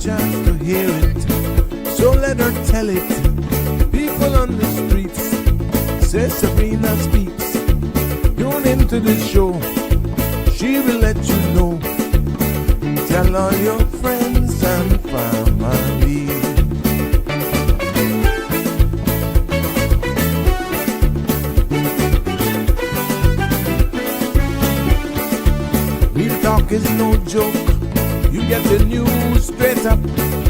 chance to hear it, so let her tell it. People on the streets say Sabrina speaks. Tune into the show, she will let you know. Tell all your friends and family. Real talk is no joke. You get the news straight up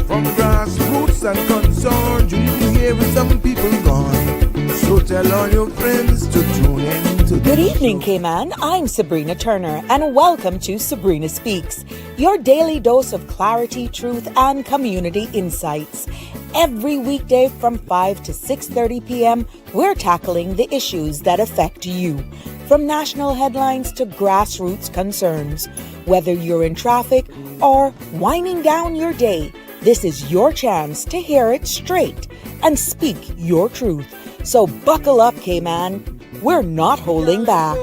from grassroots and concerns. You hear some people gone. So tell all your friends to tune in to Good evening, Cayman. I'm Sabrina Turner, and welcome to Sabrina Speaks, your daily dose of clarity, truth, and community insights. Every weekday from 5 to 6:30 p.m., we're tackling the issues that affect you, from national headlines to grassroots concerns. Whether you're in traffic or winding down your day, this is your chance to hear it straight and speak your truth. So buckle up, Cayman. We're not holding back.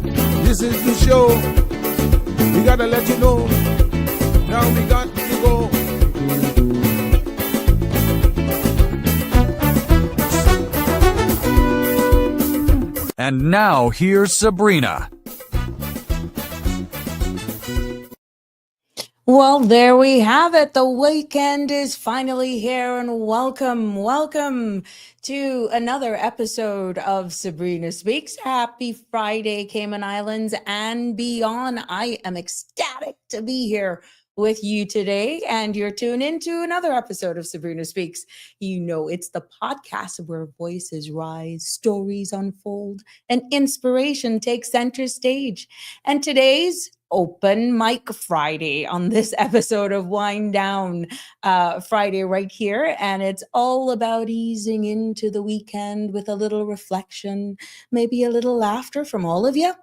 This is the show. We gotta let you know. Now we got to go. And now here's Sabrina. Well, there we have it. The weekend is finally here, and welcome to another episode of Sabrina Speaks. Happy Friday, Cayman Islands and beyond. I am ecstatic to be here with you today, and you're tuned into another episode of Sabrina Speaks. You know, it's the podcast where voices rise, stories unfold, and inspiration takes center stage. And today's Open Mic Friday on this episode of Wind Down Friday right here. And it's all about easing into the weekend with a little reflection, maybe a little laughter from all of you,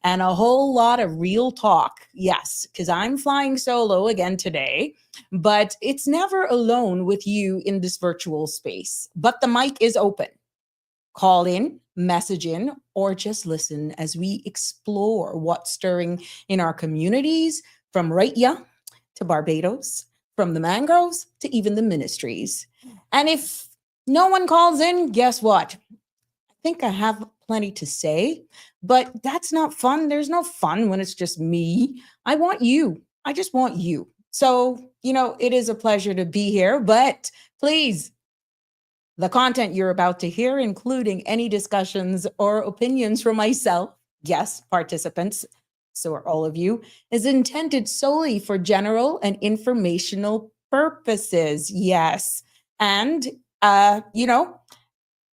and a whole lot of real talk. Yes, because I'm flying solo again today, but it's never alone with you in this virtual space. But the mic is open. Call in, message in, or just listen as we explore what's stirring in our communities, from right young to Barbados, from the mangroves to even the ministries. And if no one calls in, guess what? I think I have plenty to say, but that's not fun. There's no fun when it's just me. I want you. I just want you. So, it is a pleasure to be here, but please, the content you're about to hear, including any discussions or opinions from myself, yes, participants, so are all of you, is intended solely for general and informational purposes. Yes. And,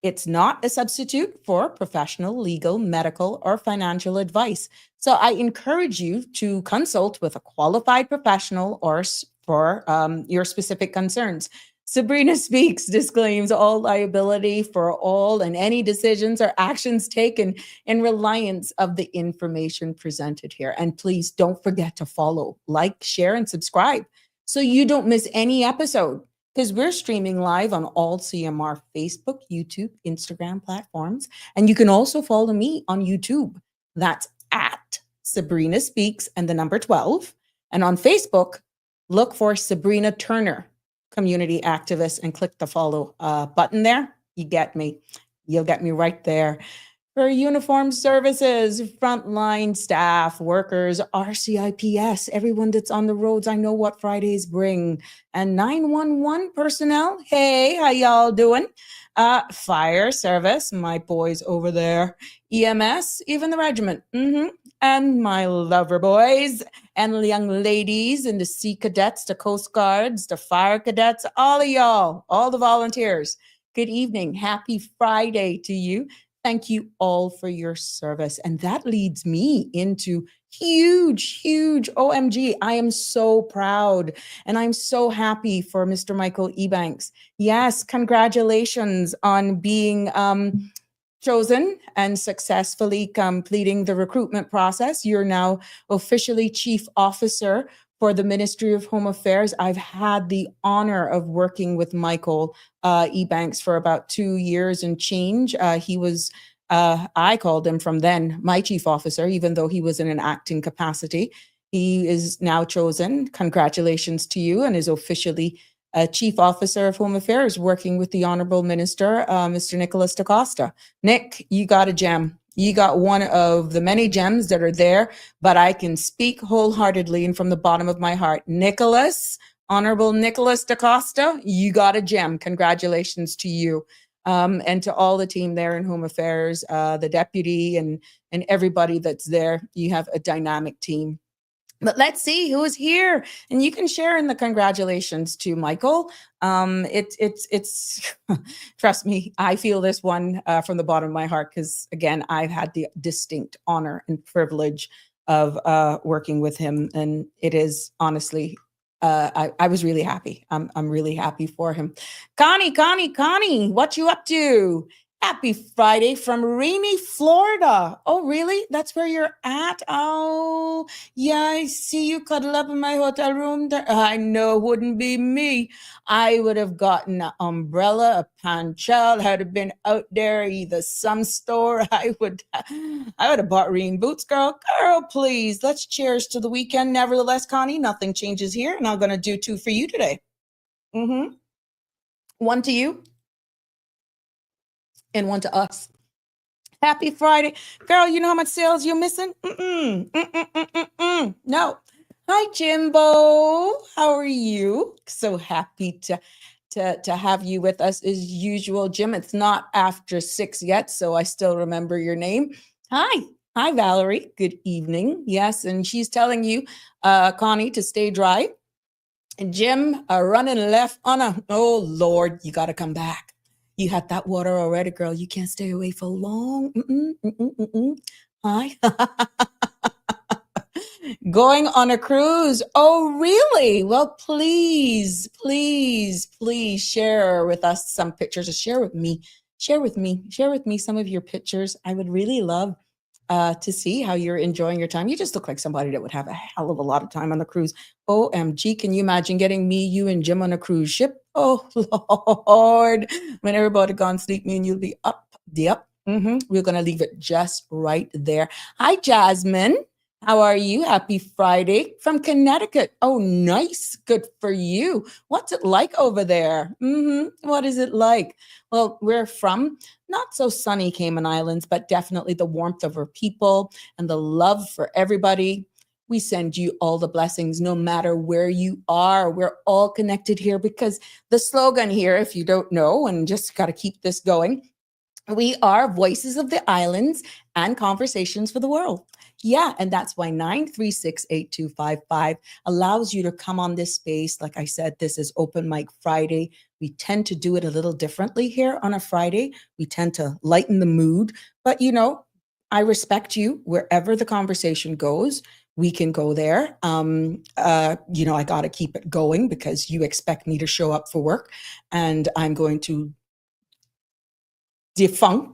it's not a substitute for professional, legal, medical, or financial advice. So I encourage you to consult with a qualified professional or for your specific concerns. Sabrina Speaks disclaims all liability for all and any decisions or actions taken in reliance of the information presented here. And please don't forget to follow, like, share, and subscribe so you don't miss any episode, because we're streaming live on all CMR Facebook, YouTube, Instagram platforms. And you can also follow me on YouTube. That's at Sabrina Speaks and the number 12. And on Facebook, look for Sabrina Turner, community activist, and click the follow button there. You get me. You'll get me right there. For uniformed services, frontline staff, workers, RCIPS, everyone that's on the roads, I know what Fridays bring. And 911 personnel, hey, how y'all doing? Fire service, my boys over there. EMS, even the regiment. And my lover boys and the young ladies and the sea cadets, the coast guards, the fire cadets, all of y'all, all the volunteers. Good evening. Happy Friday to you. Thank you all for your service. And that leads me into huge OMG. I am so proud and I'm so happy for Mr. Michael Ebanks. Yes, congratulations on being chosen and successfully completing the recruitment process. You're now officially Chief Officer for the Ministry of Home Affairs. I've had the honor of working with Michael Ebanks for about 2 years and change. He was, I called him from then, my chief officer, even though he was in an acting capacity. He is now chosen. Congratulations to you, and is officially Chief Officer of Home Affairs, working with the Honorable Minister, Mr. Nicholas DaCosta. Nick, you got a gem. You got one of the many gems that are there, but I can speak wholeheartedly and from the bottom of my heart. Nicholas, Honorable Nicholas DaCosta, you got a gem. Congratulations to you. And to all the team there in Home Affairs, the deputy and everybody that's there. You have a dynamic team. But let's see who is here, and you can share in the congratulations to Michael. It's trust me, I feel this one from the bottom of my heart, because again, I've had the distinct honor and privilege of working with him, and it is honestly, I was really happy. I'm really happy for him. Connie, what you up to? Happy Friday from rainy Florida. Oh, really? That's where you're at? Oh, yeah, I see you cuddle up in my hotel room there. I know, wouldn't be me. I would have gotten an umbrella, a panchal, I'd have been out there, either some store. I would have bought rain boots, girl. Girl, please. Let's cheers to the weekend. Nevertheless, Connie, nothing changes here, and I'm going to do 2 for you today. 1 to you and 1 to us. Happy Friday. Girl, you know how much sales you're missing? No. Hi, Jimbo. How are you? So happy to have you with us as usual. Jim, it's not after 6 yet, so I still remember your name. Hi, Valerie. Good evening. Yes, and she's telling you, Connie, to stay dry. And Jim, running left on a, oh, Lord, you got to come back. You had that water already, girl. You can't stay away for long. Hi. Going on a cruise. Oh, really? Well, please share with us some pictures. Share with me some of your pictures. I would really love to see how you're enjoying your time. You just look like somebody that would have a hell of a lot of time on the cruise. OMG, can you imagine getting me, you, and Jim on a cruise ship? Oh, Lord. When everybody gone sleep, me and you'll be up. Yep. We're going to leave it just right there. Hi, Jasmine. How are you? Happy Friday from Connecticut. Oh, nice. Good for you. What's it like over there? What is it like? Well, we're from not so sunny Cayman Islands, but definitely the warmth of our people and the love for everybody. We send you all the blessings, no matter where you are. We're all connected here, because the slogan here, if you don't know, and just got to keep this going, we are voices of the islands and conversations for the world. Yeah, and that's why 9368255 allows you to come on this space. Like I said, this is Open Mic Friday. We tend to do it a little differently here on a Friday. We tend to lighten the mood, but I respect you wherever the conversation goes. We can go there. I got to keep it going because you expect me to show up for work, and I'm going to dispel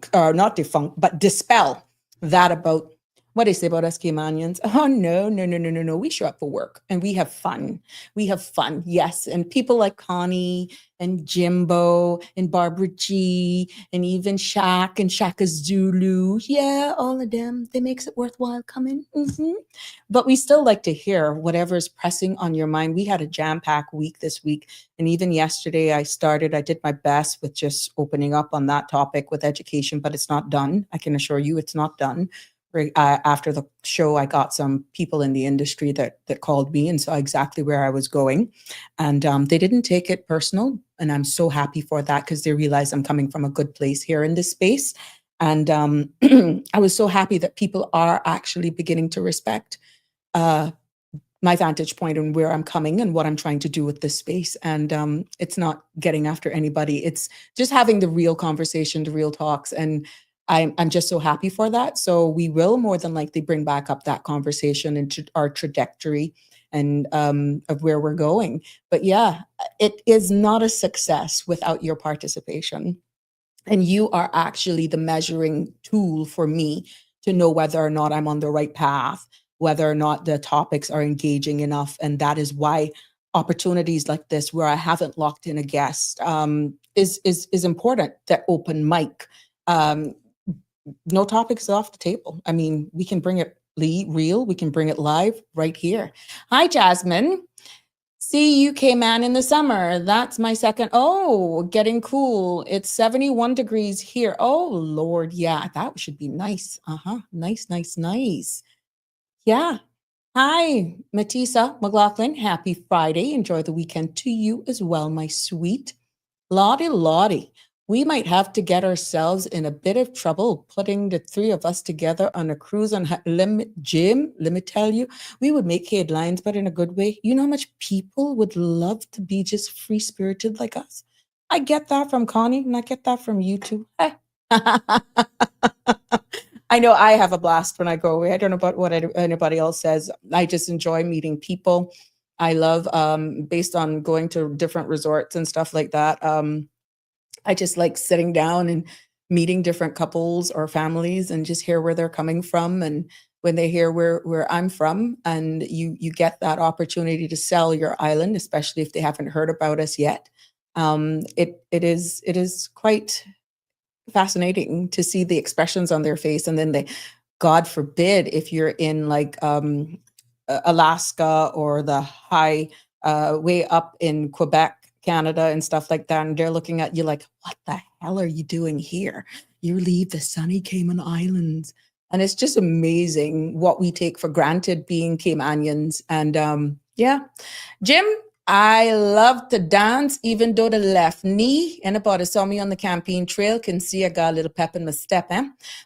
that about what they say about us Caymanians. Oh, no. We show up for work and we have fun. Yes. And people like Connie and Jimbo and Barbara G and even Shaq and Shaka Zulu. Yeah, all of them. They makes it worthwhile coming. But we still like to hear whatever's pressing on your mind. We had a jam-packed week this week. And even yesterday I did my best with just opening up on that topic with education, but it's not done. I can assure you it's not done. After the show, I got some people in the industry that called me and saw exactly where I was going. And they didn't take it personal. And I'm so happy for that, because they realize I'm coming from a good place here in this space. And I was so happy that people are actually beginning to respect my vantage point and where I'm coming and what I'm trying to do with this space. And it's not getting after anybody. It's just having the real conversation, the real talks. And I'm just so happy for that. So we will more than likely bring back up that conversation into our trajectory and of where we're going. But yeah, it is not a success without your participation. And you are actually the measuring tool for me to know whether or not I'm on the right path, whether or not the topics are engaging enough. And that is why opportunities like this, where I haven't locked in a guest, is important. That open mic. No topics off the table. I mean, we can bring it reel. We can bring it live right here. Hi, Jasmine. See you, Cayman, in the summer. That's my second. Oh, getting cool. It's 71 degrees here. Oh, Lord. Yeah, that should be nice. Nice, nice, nice. Yeah. Hi, Matisa McLaughlin. Happy Friday. Enjoy the weekend to you as well, my sweet. Lottie, Lottie. We might have to get ourselves in a bit of trouble putting the three of us together on a cruise on Jim. Let me tell you, we would make headlines, but in a good way. You know how much people would love to be just free spirited like us? I get that from Connie, and I get that from you too. I know I have a blast when I go away. I don't know about what anybody else says. I just enjoy meeting people. I love, based on going to different resorts and stuff like that. I just like sitting down and meeting different couples or families and just hear where they're coming from. And when they hear where I'm from, and you get that opportunity to sell your island, especially if they haven't heard about us yet. It is quite fascinating to see the expressions on their face. And then God forbid, if you're in like Alaska or the high way up in Quebec, Canada and stuff like that, and they're looking at you like, what the hell are you doing here? You leave the sunny Cayman Islands. And it's just amazing what we take for granted being Caymanians. And yeah, Jim, I love to dance, even though the left knee, anybody saw me on the campaign trail can see I got a little pep in my step.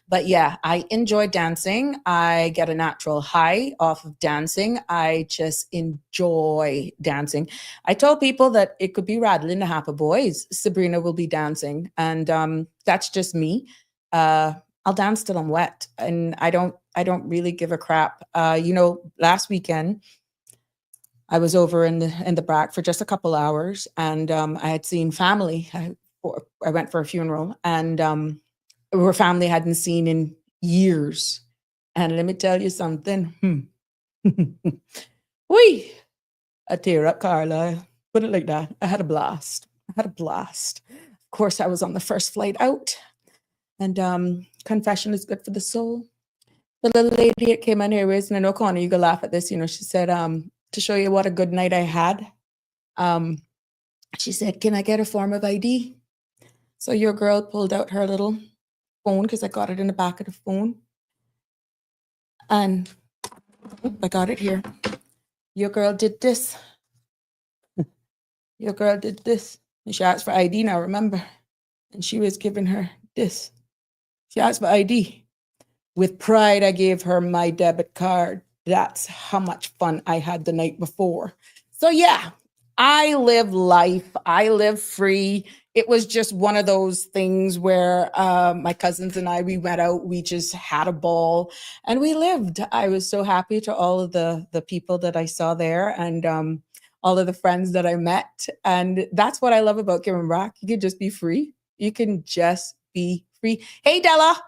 But yeah, I enjoy dancing. I get a natural high off of dancing. I just enjoy dancing. I told people that it could be rattling the Happy Boys. Sabrina will be dancing. And that's just me. I'll dance till I'm wet. And I don't really give a crap. Last weekend, I was over in the BRAC for just a couple hours, and I had seen family. I went for a funeral, and our family hadn't seen in years. And let me tell you something. Whee! A tear up, Carla. Put it like that. I had a blast. Of course, I was on the first flight out, and confession is good for the soul. The little lady that came in here raising, and I know, Connie, you can laugh at this. She said, to show you what a good night I had. She said, can I get a form of ID? So your girl pulled out her little phone, because I got it in the back of the phone. And I got it here. Your girl did this. Your girl did this. And she asked for ID now, remember? And she was giving her this. She asked for ID. With pride, I gave her my debit card. That's how much fun I had the night before. So yeah, I live life. I live free. It was just one of those things where my cousins and I, we went out, we just had a ball and we lived. I was so happy to all of the people that I saw there, and all of the friends that I met. And that's what I love about Cayman Rock. You can just be free. You can just be free. Hey, Della.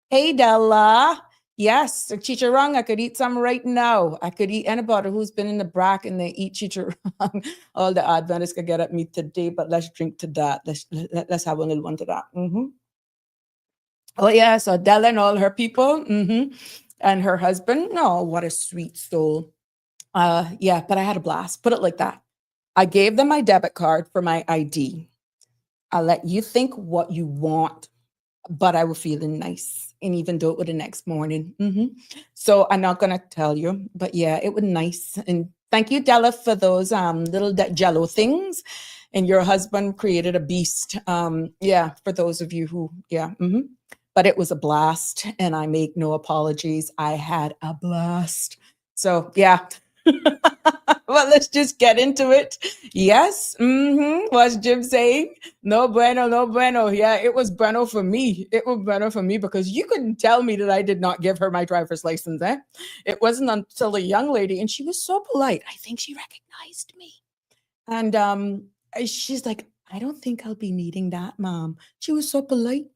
Hey, Della. Yes, chicharrón. I could eat some right now. I could eat anybody who's been in the BRAC and they eat chicharrón. All the Adventists could get at me today, but let's drink to that. Let's have a little one to that. Oh, yeah. So Della and all her people, and her husband. Oh, what a sweet soul. Yeah, but I had a blast. Put it like that. I gave them my debit card for my ID. I'll let you think what you want, but I was feeling nice. And even though it was the next morning. So I'm not going to tell you, but yeah, it was nice. And thank you, Della, for those little Jello things. And your husband created a beast. Yeah, for those of you who, But it was a blast, and I make no apologies. I had a blast. So yeah. Well, let's just get into it. Yes. What's Jim saying? No bueno, no bueno. Yeah, it was bueno for me. It was bueno for me because you couldn't tell me that I did not give her my driver's license. It wasn't until a young lady, and she was so polite. I think she recognized me. And she's like, I don't think I'll be needing that, Mom. She was so polite.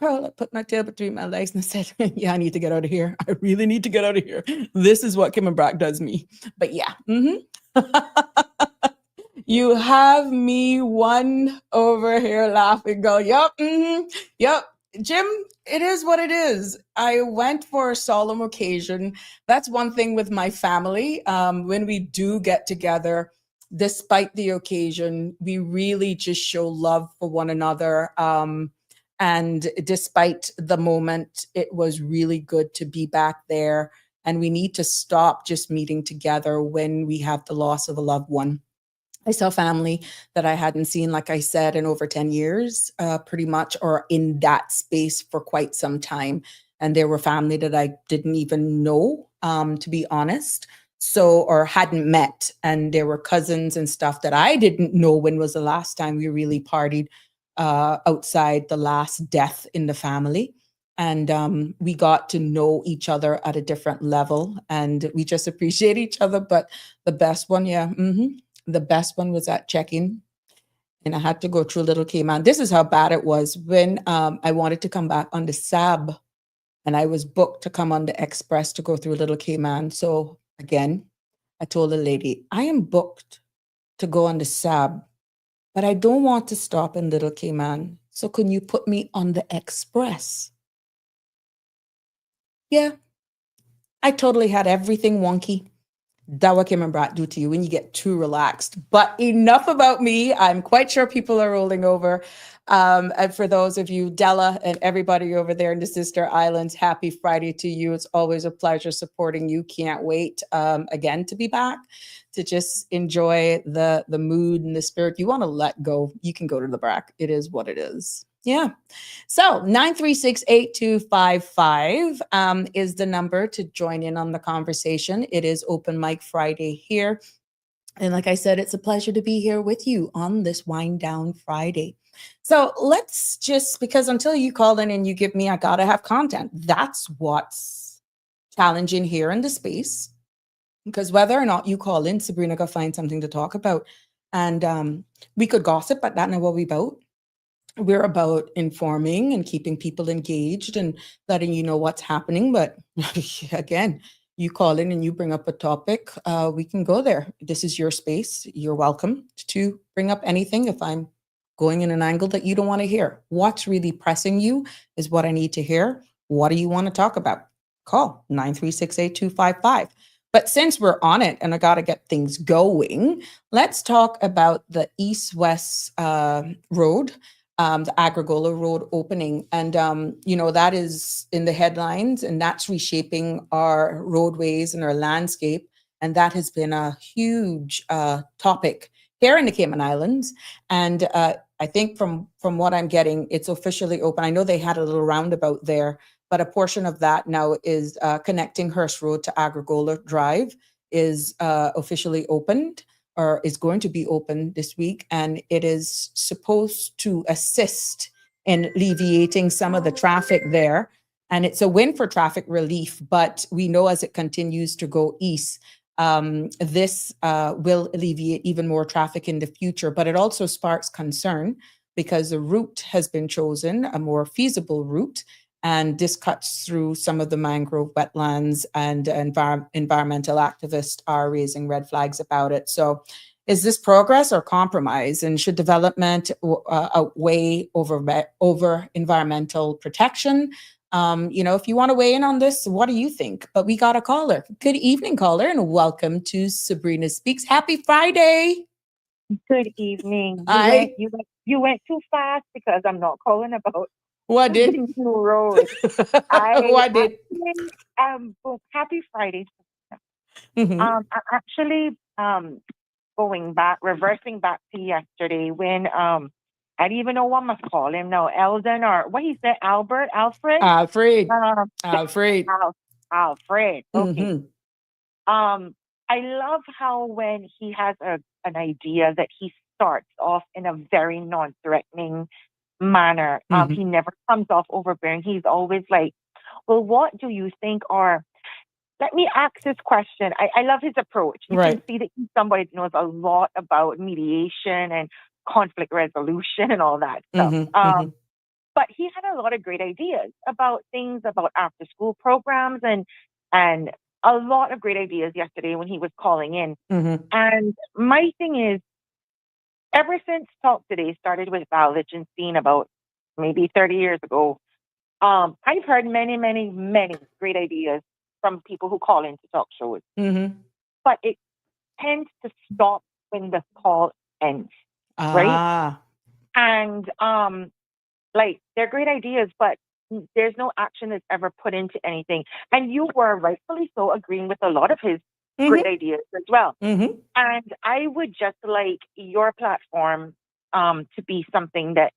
Girl, I put my tail between my legs and said, yeah, I need to get out of here. I really need to get out of here. This is what Cayman Brack does me. But yeah. You have me one over here laughing, go, yup, yup. Jim, it is what it is. I went for a solemn occasion. That's one thing with my family. When we do get together, despite the occasion, we really just show love for one another. And despite the moment, it was really good to be back there. And we need to stop just meeting together when we have the loss of a loved one. I saw family that I hadn't seen, like I said, in over 10 years, pretty much, or in that space for quite some time. And there were family that I didn't even know, to be honest. So, or hadn't met. And there were cousins and stuff that I didn't know when was the last time we really partied outside the last death in the family. And we got to know each other at a different level. And we just appreciate each other. But the best one, yeah. The best one was at check-in, and I had to go through Little Cayman. This is how bad it was when I wanted to come back on the SAB, and I was booked to come on the Express to go through Little Cayman. So again, I told the lady, I am booked to go on the SAB, but I don't want to stop in Little Cayman. So can you put me on the Express? Yeah, I totally had everything wonky. That what Cayman Brat do to you when you get too relaxed. But enough about me. I'm quite sure people are rolling over. And for those of you, Della and everybody over there in the Sister Islands, happy Friday to you. It's always a pleasure supporting you. Can't wait again to be back, to just enjoy the mood and the spirit. You want to let go, you can go to the BRAC. It is what it is. Yeah. So 936-8255 is the number to join in on the conversation. It is Open Mic Friday here. And like I said, it's a pleasure to be here with you on this Wind Down Friday. So let's just, because until you call in and you give me, I got to have content. That's what's challenging here in the space. Because whether or not you call in, Sabrina could find something to talk about. And we could gossip, but that's not what we about. We're about informing and keeping people engaged and letting you know what's happening. But again, you call in and you bring up a topic, we can go there. This is your space. You're welcome to bring up anything if I'm going in an angle that you don't want to hear. What's really pressing you is what I need to hear. What do you want to talk about? Call 936-8255. But since we're on it and I got to get things going, let's talk about the East-West Road, the Agricola Road opening. And, that is in the headlines, and that's reshaping our roadways and our landscape. And that has been a huge topic here in the Cayman Islands. And I think from what I'm getting, it's officially open. I know they had a little roundabout there, but a portion of that now is connecting Hearst Road to Agricola Drive is officially opened, or is going to be open this week, and it is supposed to assist in alleviating some of the traffic there. And it's a win for traffic relief, but we know as it continues to go east, this will alleviate even more traffic in the future. But it also sparks concern because the route has been chosen, a more feasible route, and this cuts through some of the mangrove wetlands, and environmental activists are raising red flags about it. So is this progress or compromise? And should development outweigh over environmental protection? If you want to weigh in on this, what do you think? But we got a caller. Good evening, caller, and welcome to Sabrina Speaks. Happy Friday. Good evening. Hi. You went too fast because I'm not calling about What did? the new road. What did? Well, happy Friday. Mhm. I'm actually reversing back to yesterday when I don't even know what I must call him now, Eldon, or what he said, Alfred. Alfred. Um, Alfred. Alfred. Okay. Mhm. I love how when he has an idea that he starts off in a very non-threatening manner. Mhm. He never comes off overbearing. He's always like, well, what do you think are, let me ask this question. I love his approach. You Right. can see that he's somebody that knows a lot about mediation and conflict resolution and all that stuff. Mhm. Mhm. But he had a lot of great ideas about things, about after school programs and a lot of great ideas yesterday when he was calling in. Mhm. And my thing is, ever since Talk Today started with Val Lichtenstein about maybe 30 years ago, I've heard many, many, many great ideas from people who call into talk shows, Mm-hmm. but it tends to stop when the call ends, right? Ah. And like they're great ideas, but there's no action that's ever put into anything. And you were rightfully so agreeing with a lot of his great Mm-hmm. ideas as well. Mm-hmm. And I would just like your platform to be something that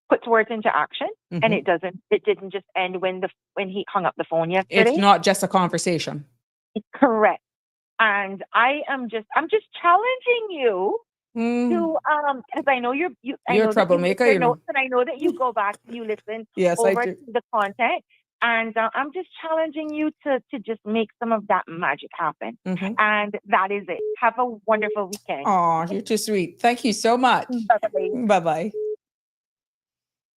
puts words into action, and Mm-hmm. it didn't just end when he hung up the phone It's yesterday. not just a conversation. Correct. And I'm just challenging you to because I know I You're a know that you make troublemaker, your you know. notes, and I know that you go back and you listen Yes, I over to do. the content. And I'm just challenging you to just make some of that magic happen. Mm-hmm. And that is it. Have a wonderful weekend. Oh, you're too sweet. Thank you so much. Bye-bye. Bye-bye.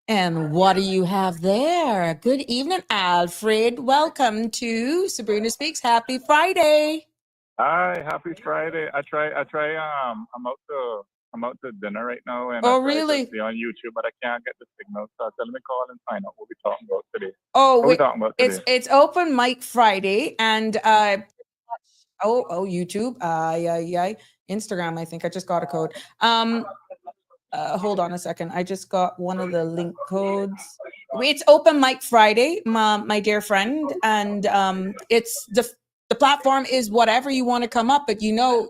And what do you have there? Good evening, Alfred. Welcome to Sabrina Speaks. Happy Friday. Hi, happy Friday. I'm out to dinner right now and I Oh, try to really? see on YouTube, but I can't get the signal. So tell me call and find out what we're talking about today. Oh, What we wait. talking about today? It's open mic Friday and YouTube. Yeah. Instagram, I think I just got a code. Hold on a second. I just got one of the link codes. It's open mic Friday, my dear friend, and it's the platform is whatever you want to come up, but you know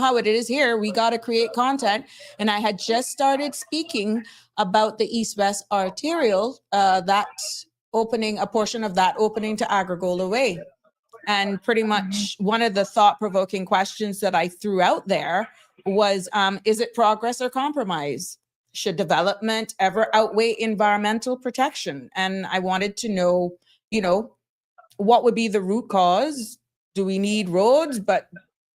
how it is here. We got to create content, and I had just started speaking about the East-West Arterial, that opening, a portion of that opening to Agricola Way. And pretty much one of the thought-provoking questions that I threw out there was, is it progress or compromise? Should development ever outweigh environmental protection? And I wanted to know, what would be the root cause? Do we need roads? But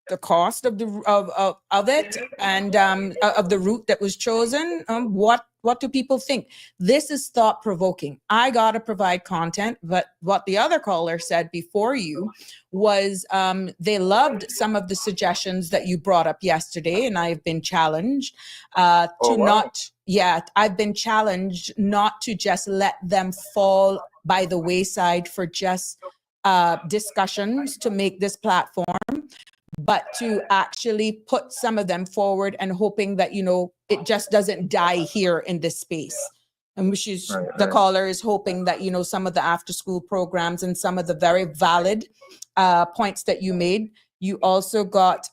the cost of it and of the route that was chosen, what do people think? This is thought provoking. I got to provide content, but what the other caller said before you was they loved some of the suggestions that you brought up yesterday, and I've been challenged I've been challenged not to just let them fall by the wayside for just discussions to make this platform, but to actually put some of them forward and hoping that, it just doesn't die here in this space. And the caller is hoping that, some of the after school programs and some of the very valid points that you made, you also got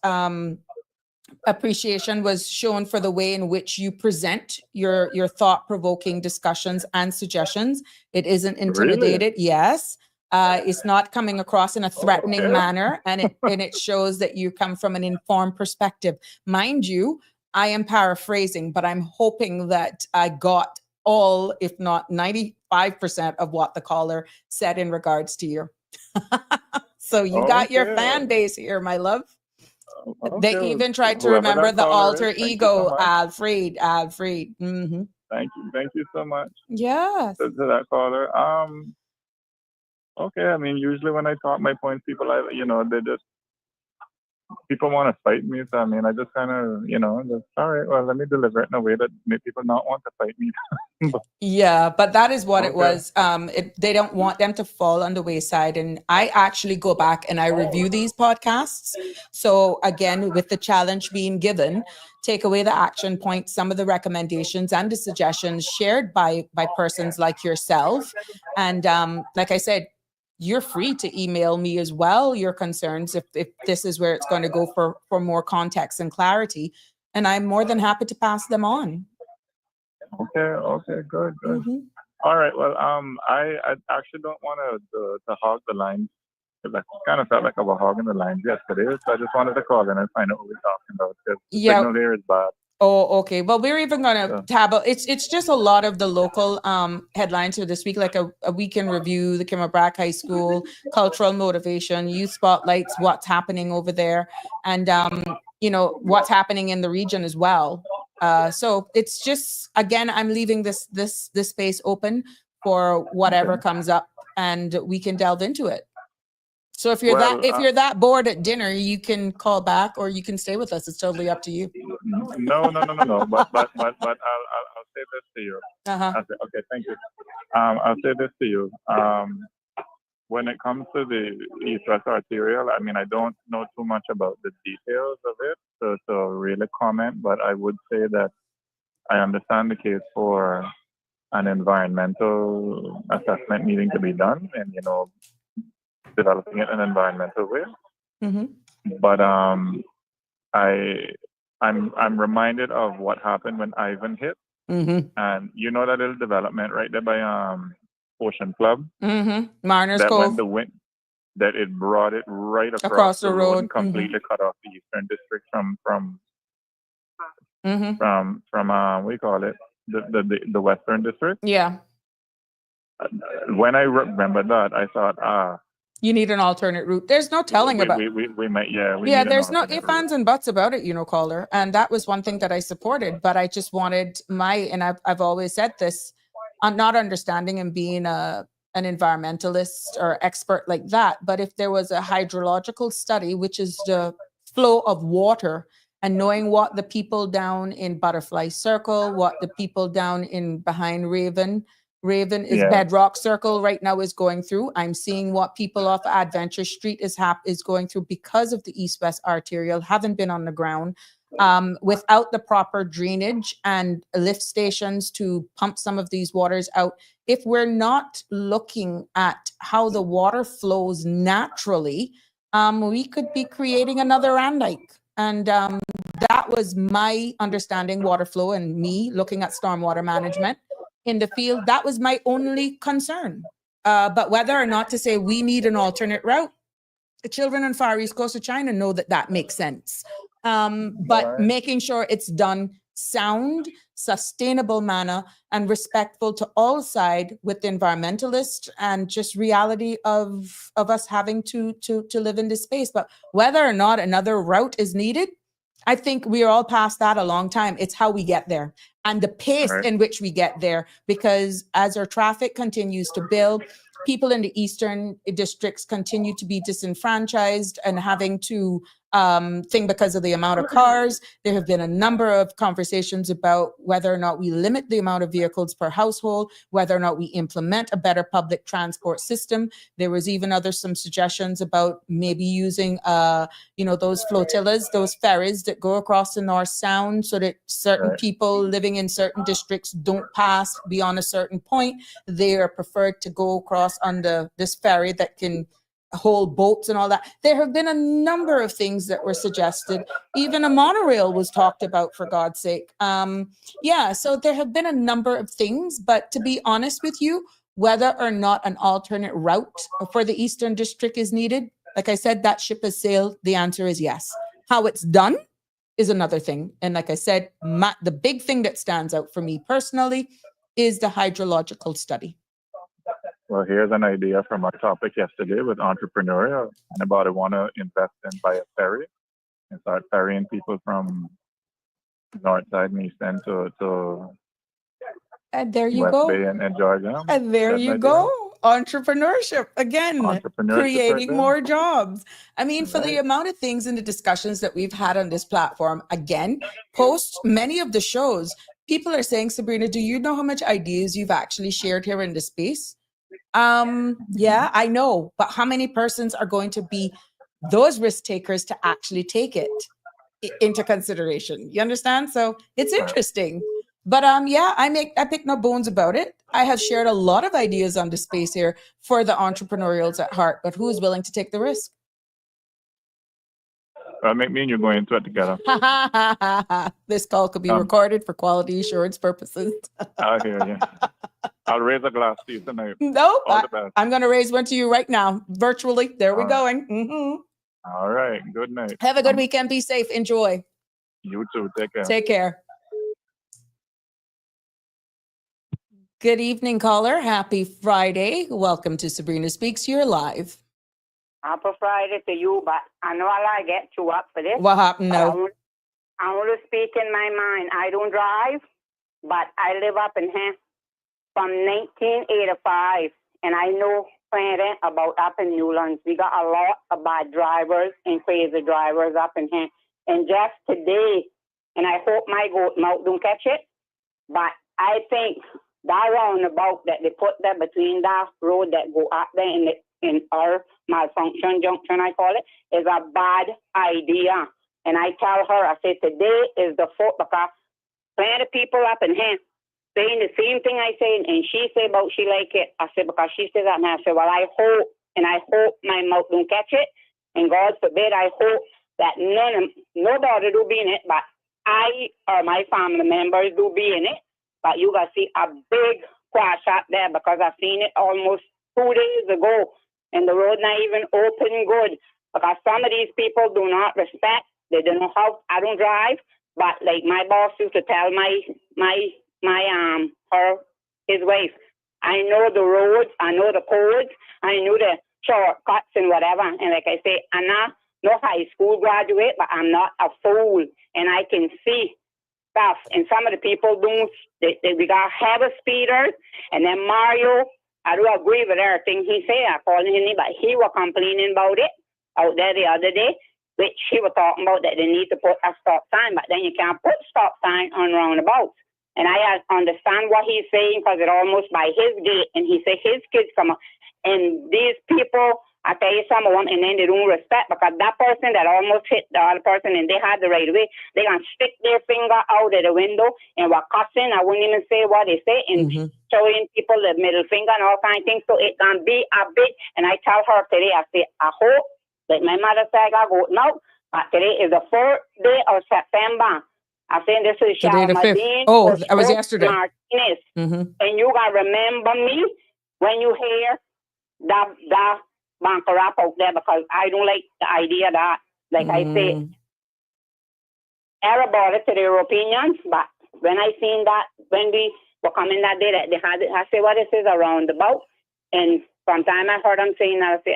appreciation was shown for the way in which you present your thought-provoking discussions and suggestions. It isn't intimidated. Really? Yes. It's not coming across in a threatening manner, and it shows that you come from an informed perspective. Mind you, I am paraphrasing, but I'm hoping that I got all, if not 95% of what the caller said in regards to you. So you got your fan base here, my love. They even tried to remember the alter ego, Alfred. Mm-hmm. Thank you so much. Yes. To that caller. Okay, I mean, usually when I talk my points, people, people want to fight me. So, I mean, I just kind of, just, all right, well, let me deliver it in a way that make people not want to fight me. Yeah, but that is what it was. They don't want them to fall on the wayside. And I actually go back and I review these podcasts. So again, with the challenge being given, take away the action points, some of the recommendations and the suggestions shared by persons like yourself. And like I said, you're free to email me as well your concerns if this is where it's going to go for more context and clarity. And I'm more than happy to pass them on. Okay, good. Mm-hmm. All right, well, I actually don't want to hog the lines. I kind of felt like I was hogging the lines yesterday, so I just wanted to call in and find out what we're talking about. The signal here is bad. Oh, okay. Well, we're even going to tab. It's just a lot of the local headlines for this week, like a weekend review, the Kimmerbrook High School, cultural motivation, youth spotlights, what's happening over there, and what's happening in the region as well. So it's just, again, I'm leaving this space open for whatever comes up, and we can delve into it. So if you're that bored at dinner, you can call back or you can stay with us. It's totally up to you. No. But I'll say this to you. Uh-huh. Okay, thank you. I'll say this to you. When it comes to the east-west arterial, I mean, I don't know too much about the details of it to really comment, but I would say that I understand the case for an environmental assessment needing to be done and, you know, developing it in an environmental way. Mm-hmm. But I'm reminded of what happened when Ivan hit. Mm-hmm. And you know that little development right there by Ocean Club? Mm-hmm. Mariners That when Cove. the wind, that it brought it right Across the road. and completely cut off the Eastern District from Mm-hmm. what do you call it? The Western District. Yeah. When I remember that, I thought, you need an alternate route. There's no telling about. We might, yeah. We Yeah, need there's an no alternate ifs, route. ands, and buts about it, you know, caller. And that was one thing that I supported. But I just wanted and I've always said this, I'm not understanding and being an environmentalist or expert like that. But if there was a hydrological study, which is the flow of water, and knowing what the people down in Butterfly Circle, what the people down in behind Raven is Yeah. Bedrock Circle right now is going through. I'm seeing what people off Adventure Street is going through because of the east-west arterial, haven't been on the ground. Without the proper drainage and lift stations to pump some of these waters out, if we're not looking at how the water flows naturally, we could be creating another Van Dyke. And that was my understanding water flow and me looking at stormwater management in the field. That was my only concern. But whether or not to say we need an alternate route, the children in Far East Coast of China know that makes sense. But making sure it's done sound, sustainable manner and respectful to all sides with the environmentalist and just reality of us having to live in this space. But whether or not another route is needed, I think we are all past that a long time. It's how we get there and the pace in which we get there, because as our traffic continues to build, people in the eastern districts continue to be disenfranchised and having to think because of the amount of cars. There have been a number of conversations about whether or not we limit the amount of vehicles per household, whether or not we implement a better public transport system. There was even some suggestions about maybe using those flotillas, those ferries that go across the North Sound so that certain people living in certain districts don't pass beyond a certain point. They are preferred to go across under this ferry that can hold boats and all that. There have been a number of things that were suggested. Even a monorail was talked about, for God's sake. So there have been a number of things, but to be honest with you, whether or not an alternate route for the Eastern District is needed, like I said, that ship has sailed. The answer is yes. How it's done is another thing. And like I said, the big thing that stands out for me personally is the hydrological study. Well, here's an idea from our topic yesterday with entrepreneurial. Anybody want to invest in buy a ferry and start ferrying people from north side and east end to and there you West go. Bay and Georgia. And there you go. Entrepreneurship again, creating more jobs. I mean, for the amount of things and the discussions that we've had on this platform, again, post many of the shows, people are saying, Sabrina, do you know how much ideas you've actually shared here in this space? Yeah, I know, but how many persons are going to be those risk takers to actually take it into consideration? You understand? So it's interesting. But I pick no bones about it. I have shared a lot of ideas on the space here for the entrepreneurials at heart, but who is willing to take the risk? Make me and you go into it together. This call could be recorded for quality assurance purposes. I hear you. I'll raise a glass to you tonight. Nope. I'm going to raise one to you right now, virtually. There we're going. Mm-hmm. All right. Good night. Have a good weekend. Be safe. Enjoy. You too. Take care. Take care. Good evening, caller. Happy Friday. Welcome to Sabrina Speaks. You're live. Happy Friday to you, but I know I'll get you up for this. What happened now? I want to speak in my mind. I don't drive, but I live up in here from 1985, and I know plenty about up in Newlands. We got a lot of bad drivers and crazy drivers up in here. And just today, and I hope my goat mouth don't catch it, but I think that roundabout that they put there between that road that go up there in our malfunction junction, I call it, is a bad idea. And I tell her, I say, today is the fourth, because plenty of people up in here saying the same thing I say, and she say about she like it. I said, because she says that, and I said, well, I hope my mouth don't catch it, and God forbid, I hope that nobody do be in it, but I or my family members do be in it. But you got to see a big crash out there, because I've seen it almost 2 days ago, and the road not even open good, because some of these people do not respect. They don't know how. I don't drive, but like my boss used to tell his wife, I know the roads, I know the codes, I know the shortcuts and whatever. And like I say, I'm not no high school graduate, but I'm not a fool, and I can see stuff. And some of the people do, we got heavy speeders, and then Mario, I do agree with everything he said. I called him, but he was complaining about it out there the other day, which he was talking about that they need to put a stop sign, but then you can't put stop sign on roundabouts. And I understand what he's saying, because it almost by his gate, and he said his kids come up, and these people, I tell you some of them, and then they don't respect, because that person that almost hit the other person and they had the right of way, they gonna stick their finger out of the window and were cussing. I wouldn't even say what they say, and showing people the middle finger and all kinds of things. So it can be a bit, and I tell her today, I say, I hope, like my mother said, I go now, but today is the 4th day of September. I say this is Today the 5th. Oh, that was yesterday. Martinez. And you gotta remember me when you hear that bunker up out there, because I don't like the idea that, like I say, everybody to their opinions, but when I seen that, when we were coming that day, that they had it, I say, what this is a roundabout, and from time I heard them saying that, I say,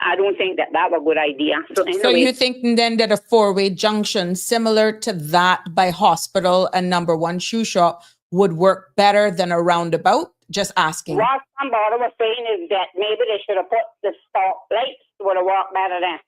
I don't think that was a good idea. So, anyway, so you think then that a four-way junction similar to that by hospital and number 1 shoe shop would work better than a roundabout? Just asking. What somebody was saying is that maybe they should have put the stop lights would have worked better then.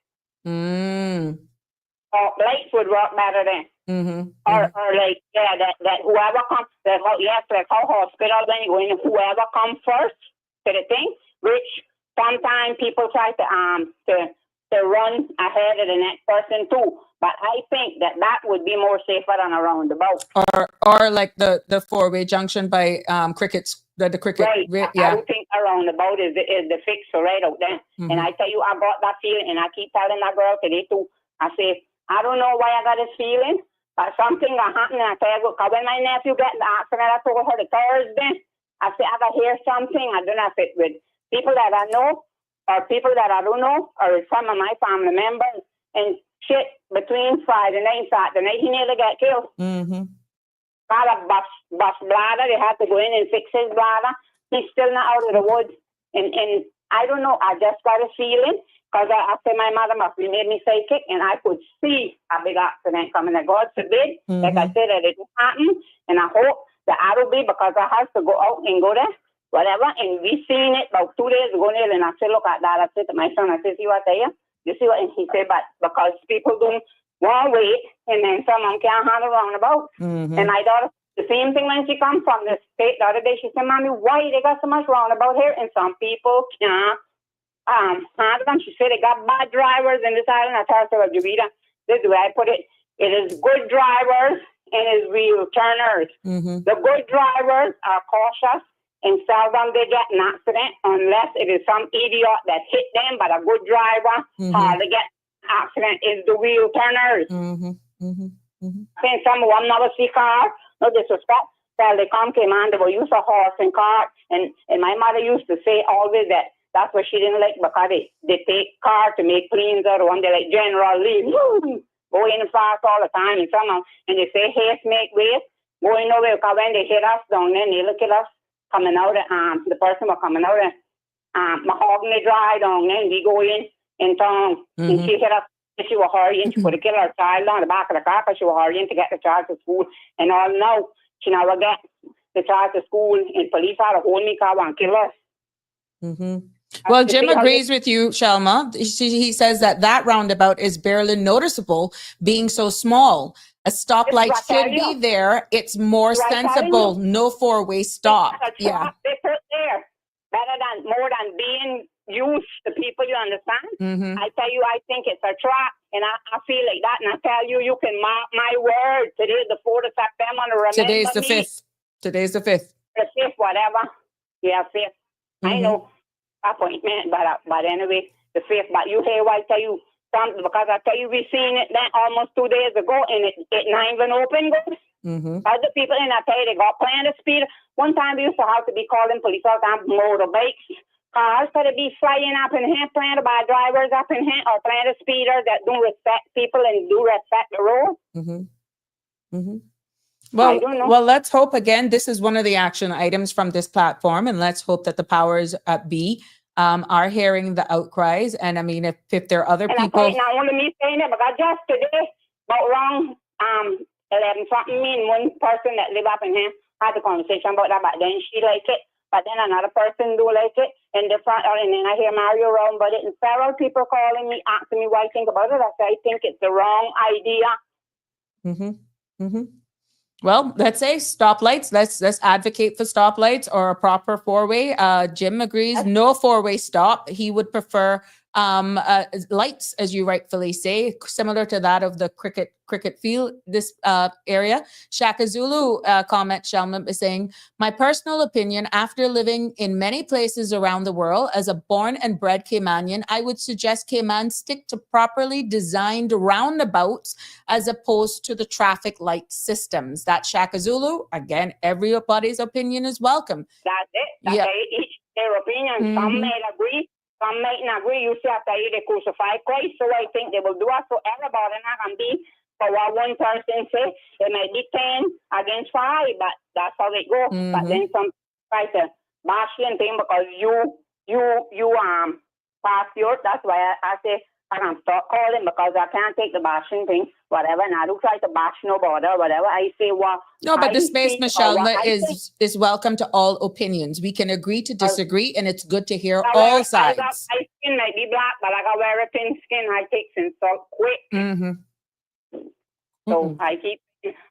Stop lights would work better then. Or like, yeah, that whoever comes, that like how hospital, when you go in, whoever comes first to the thing, which sometimes people try to run ahead of the next person too. But I think that would be more safer than a roundabout. Or like the four-way junction by Cricket's, the Cricket. Right. Yeah. I don't think a roundabout is the fix right out there. And I tell you, I got that feeling, and I keep telling that girl today too. I say, I don't know why I got this feeling, but something got happening. I tell you, because when my nephew got in the accident, I told her the Thursday, I said, I got to hear something. I don't know if it with people that I know or people that I don't know or some of my family members, and shit between Friday night and Saturday night, he nearly got killed. Got a bus bladder. They had to go in and fix his bladder. He's still not out of the woods. And I don't know. I just got a feeling, because I said my mother must be made me psychic, and I could see a big accident coming. And God forbid, like I said, that it didn't happen. And I hope that I will be, because I have to go out and go there, whatever. And we seen it about 2 days ago, and I said, look at that. I said to my son, I said, see what I tell you? You see what? And he said, but because people don't want to wait, and then someone can't handle roundabout. And my daughter, the same thing when she comes from the state the other day, she said, Mommy, why they got so much roundabout here? And some people can't handle them. She said they got bad drivers in this island. I told her, well, Juvita, this is the way I put it. It is good drivers and it's wheel turners. The good drivers are cautious, and seldom they get an accident unless it is some idiot that hit them. But a good driver, hard to get an accident is the wheel turners. Saying some of them never see car, no disrespect. Till they came on, they were used to horse and cart. And my mother used to say always that that's what she didn't like, because they take car to make planes out of them. They like General Lee, going fast all the time. And they say haste make waste, going nowhere, because when they hit us down there, they look at us coming out of, the person was coming out of Mahogany Drive down there, and we go in town, and she hit us. She was hurrying. She could have killed her child on the back of the car, because she was hurrying to get the child to school. And all now, she never get the child to school, and police had to hold me car and kill her. Well, Jim agrees with you, Shelma. He says that roundabout is barely noticeable, being so small. A stoplight This is what I should tell be you. there. It's more This is what I tell sensible. you. No four-way stop. A Yeah. trap they put there, more than being used to people, you understand? Mm-hmm. I tell you, I think it's a trap, and I feel like that, and I tell you, you can mark my word. Today's the 4th of September, and remember Today's the me. 5th. Today's the 5th. The 5th, whatever. Yeah, 5th. I Mhm. know appointment, but anyway, the 5th. But you hear what I tell you, something, because I tell you, we seen it then almost 2 days ago, and it not even open good. Mm-hmm. Other people in I tell you, they got plenty of speed. One time we used to have to be calling police all the time, motorbikes. Cars could be flying up in here, planted by drivers up in here, or planted speeders that don't respect people and do respect the road. Mm-hmm. Mm-hmm. I don't know. Well, let's hope again. This is one of the action items from this platform, and let's hope that the powers be are hearing the outcries. And I mean, if there are other And people, I tell you, now only me saying it, because just today, about wrong 11 something, me and one person that live up in here had a conversation about that, but then she like it. But then another person do like it, and and then I hear Mario around about it, and several people calling me, asking me what I think about it. I say, I think it's the wrong idea. Mm-hmm. Mm-hmm. Well, let's say stoplights. Let's advocate for stoplights or a proper four-way. Jim agrees, no four-way stop. He would prefer lights, as you rightfully say, similar to that of the cricket field, this area. Shaka Zulu comment, Shelman, is saying, my personal opinion, after living in many places around the world, as a born and bred Caymanian, I would suggest Cayman stick to properly designed roundabouts as opposed to the traffic light systems. That's Shaka Zulu. Again, everybody's opinion is welcome. That's it. That's each their opinion. Some may agree, some may not agree. You see, after they crucify Christ, so I think they will do it. So everybody not can be for what one person say. It might be 10 against 5, but that's how it goes. But then some try to bash you and thing because you pass yours. That's why I say I can stop calling because I can't take the bashing thing, whatever. And I don't try to bash nobody or whatever. I say what. No, but the space, Michelle, is welcome to all opinions. We can agree to disagree, and it's good to hear all sides. My skin might be black, but I got very thin skin. I take insult quick. So I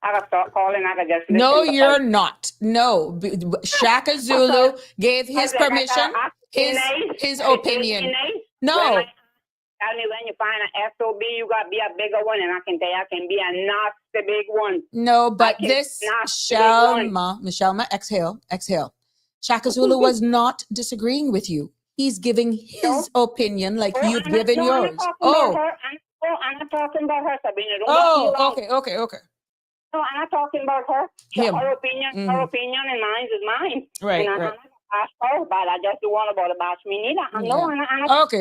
gotta start calling. I gotta just listen. No, you're not. No, Shaka Zulu gave his permission, his opinion. No. Tell me when you find an SOB, you got to be a bigger one, and I can tell you I can be a nasty big one. No, but this, Michelle, exhale. Shaka Zulu was not disagreeing with you. He's giving his opinion like you've given yours. I'm not talking about her, Sabrina. Okay. No, I'm not talking about her. Her opinion and mine is mine. Right. Bash her, but I just don't want about to bash me neither. Okay.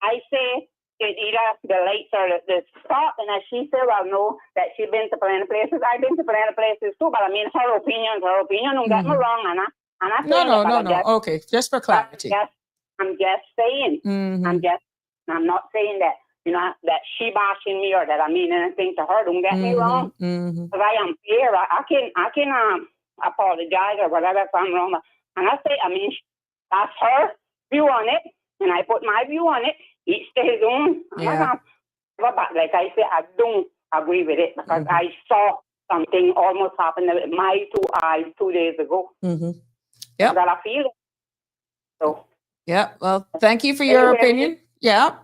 I say it's either the lights or the stop, and as she said, well, no, that she's been to plenty places. I've been to plenty places too, but I mean, her opinion, don't get me wrong, and No. Okay, just for clarity. I'm just saying. I'm not saying that, that she bashing me or that I mean anything to her. Don't get me wrong. Because I am fair. I can apologize or whatever if I'm wrong. And I say, that's her view on it, and I put my view on it. Each to his own. Yeah. But like I say, I don't agree with it because I saw something almost happen with my 2 eyes 2 days ago. Yeah. That I feel it. So. Yeah. Well, thank you for your opinion. Yeah.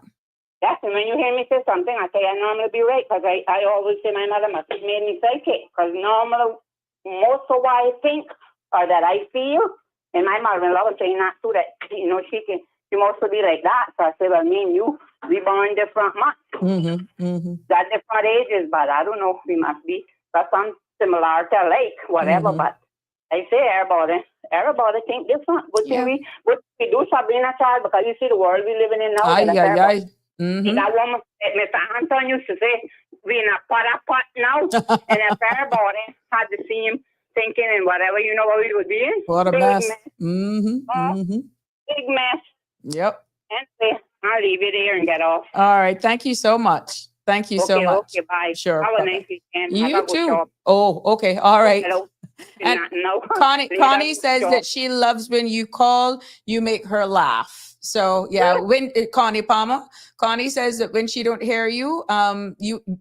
Yes, and when you hear me say something, I say I normally be right because I always say my mother must have made me say it because normally most of what I think or that I feel, and my mother-in-law was saying that too, that, she must be like that. So I say, well, me and you, we born different months. Got different ages, but I don't know, we must be, got some similarity, like, whatever, but I say everybody think different. What we do, Sabrina, child, because you see the world we living in now. That woman, Mr. Anton used to say, we in a pot now, and if everybody had the same thinking and whatever, you know what we would be in? What a mess. Big mess. Yep. And I'll leave it there and get off. All right. Thank you so much. Thank you so much. Okay, bye. Sure. Have a nice weekend. You too. Oh, okay. All right. And no. Connie says that she loves when you call, you make her laugh. So yeah, when Connie Palmer, Connie says that when she don't hear you,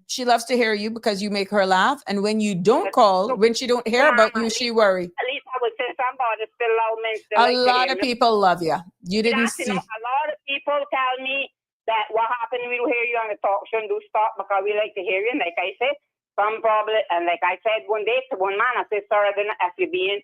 she loves to hear you because you make her laugh. And when you don't call, when she don't hear about you, she worry. At least I would say somebody still love me. Still A like to lot hear of me. people love you. You didn't That's, see. a lot of people tell me that what happened, we will hear you on the talk show and do stop because we like to hear you. And like I said, some probably, and like I said one day to one man, I said, sorry, if you're being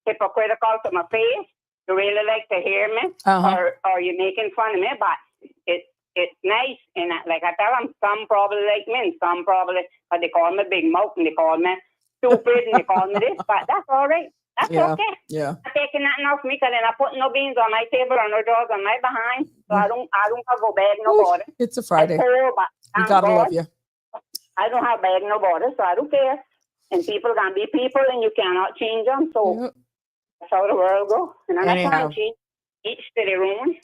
hypocritical to my face, you really like to hear me, or you're making fun of me, but it's nice. And like I tell them, some probably like me, and some probably, but they call me big mouth, and they call me stupid, and they call me this, but that's all right. That's okay. Yeah. I'm taking nothing off me because then I put no beans on my table or no drawers on my behind. So I don't have go beg nobody. It's a Friday. Poor, but We gotta love you. I don't have beg nobody, so I don't care. And people can be people, and you cannot change them. So that's how the world goes. And I'm not trying to change each to their own.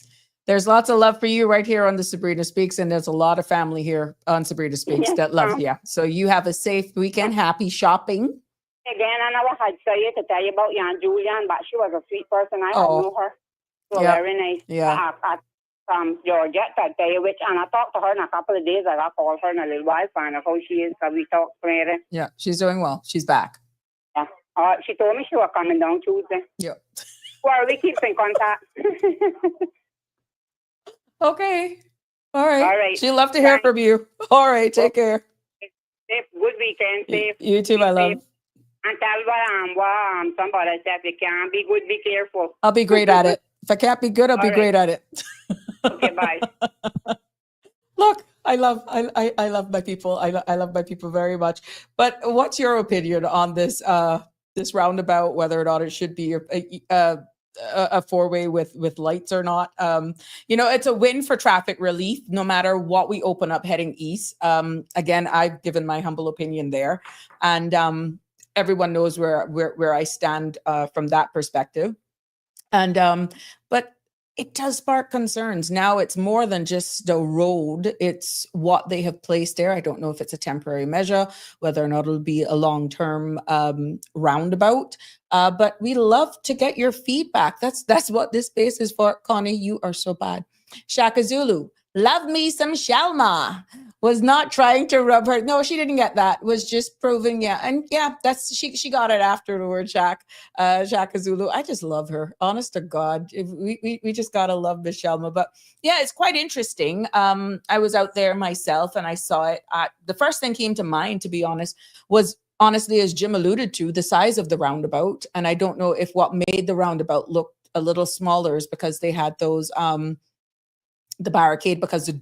There's lots of love for you right here on the Sabrina Speaks, and there's a lot of family here on Sabrina Speaks that love you. So you have a safe weekend. Happy shopping. Again, I know I had to tell you about Jan Julian, but she was a sweet person. I know her. So very nice. Yeah. From Georgia, I tell you which, and I talked to her in a couple of days. I got called her in a little while, find out how she is, because we talked later. Yeah, she's doing well. She's back. Yeah. She told me she was coming down Tuesday. Yeah. Well, we keep in contact. Okay. All right. All right. She'd love to hear from you. All right. Take care. Good weekend. Safe. You too, my love. And tell somebody said, if you can't be good, be careful. I'll be great at it. If I can't be good, I'll be great at it. Okay, bye. Look, I love my people. I love my people very much. But what's your opinion on this this roundabout, whether or not it should be a four-way with lights or not? It's a win for traffic relief, no matter what we open up heading east. Again, I've given my humble opinion there, and everyone knows where I stand from that perspective. And but it does spark concerns. Now it's more than just the road. It's what they have placed there. I don't know if it's a temporary measure, whether or not it'll be a long-term roundabout. But we love to get your feedback. That's what this space is for. Connie, you are so bad. Shaka Zulu, love me some Shalma. Was not trying to rub her. No, she didn't get that. Was just proving, and that's she got it after the word Shaka Zulu. I just love her. Honest to God, we just gotta love Miss Shelma. But yeah, it's quite interesting. I was out there myself and I saw it. The first thing came to mind, to be honest, was honestly, as Jim alluded to, the size of the roundabout. And I don't know if what made the roundabout look a little smaller is because they had those the barricade, because the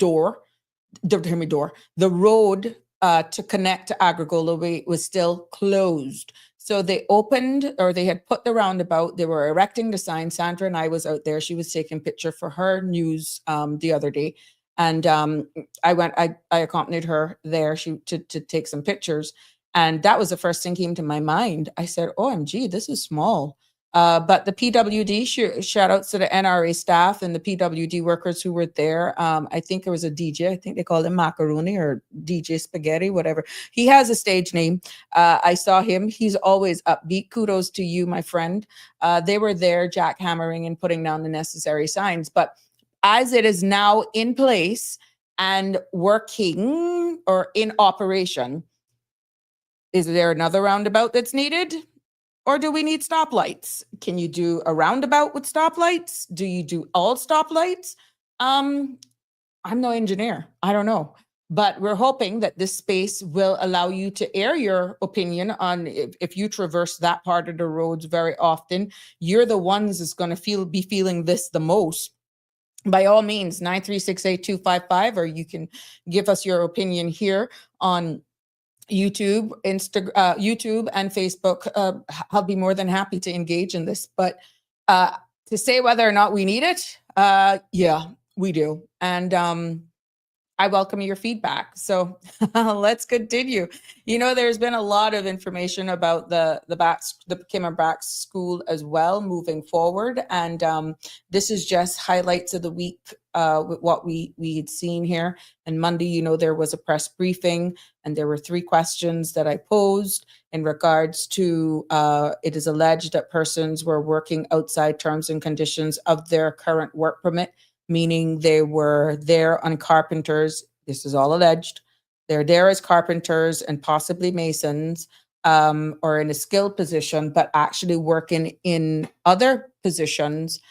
road to connect to Agricola Way was still closed. So they opened, or they had put the roundabout, they were erecting the sign. Sandra and I was out there. She was taking a picture for her news the other day. And I accompanied her there to take some pictures. And that was the first thing came to my mind. I said, OMG, this is small. But the PWD, shout outs to the NRA staff and the PWD workers who were there. I think there was a DJ, I think they called him Macaroni or DJ Spaghetti, whatever. He has a stage name. I saw him. He's always upbeat. Kudos to you, my friend. They were there jackhammering and putting down the necessary signs. But as it is now in place and working or in operation, is there another roundabout that's needed? Or do we need stoplights? Can you do a roundabout with stoplights? Do you do all stoplights? I'm no engineer. I don't know. But we're hoping that this space will allow you to air your opinion on if you traverse that part of the roads very often. You're the ones that's going to be feeling this the most. By all means, 9368255, or you can give us your opinion here on YouTube, YouTube and Facebook. I'll be more than happy to engage in this. But to say whether or not we need it, yeah, we do. And I welcome your feedback. So let's continue. There's been a lot of information about the Cayman Brack School as well moving forward. And this is just highlights of the week with what we had seen here. And Monday, there was a press briefing and there were 3 questions that I posed in regards to it is alleged that persons were working outside terms and conditions of their current work permit. meaning they were there on carpenters. This is all alleged. They're there as carpenters and possibly masons, or in a skilled position, but actually working in other positions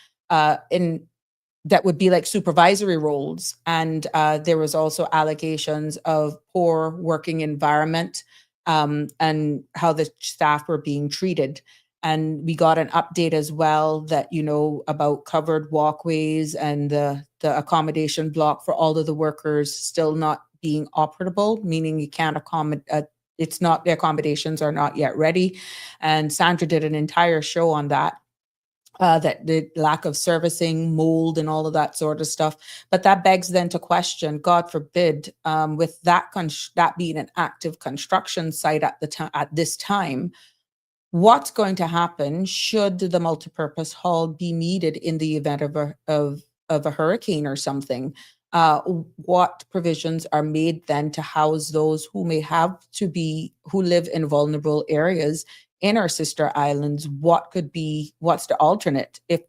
in that would be like supervisory roles. And there was also allegations of poor working environment, and how the staff were being treated. And we got an update as well that, about covered walkways and the accommodation block for all of the workers still not being operable, meaning you can't accommodate, it's not, the accommodations are not yet ready. And Sandra did an entire show on that. That the lack of servicing, mold, and all of that sort of stuff. But that begs then to question, God forbid, with that that being an active construction site at this time, what's going to happen should the multipurpose hall be needed in the event of a hurricane or something? What provisions are made then to house those who who live in vulnerable areas in our sister islands? What's the alternate if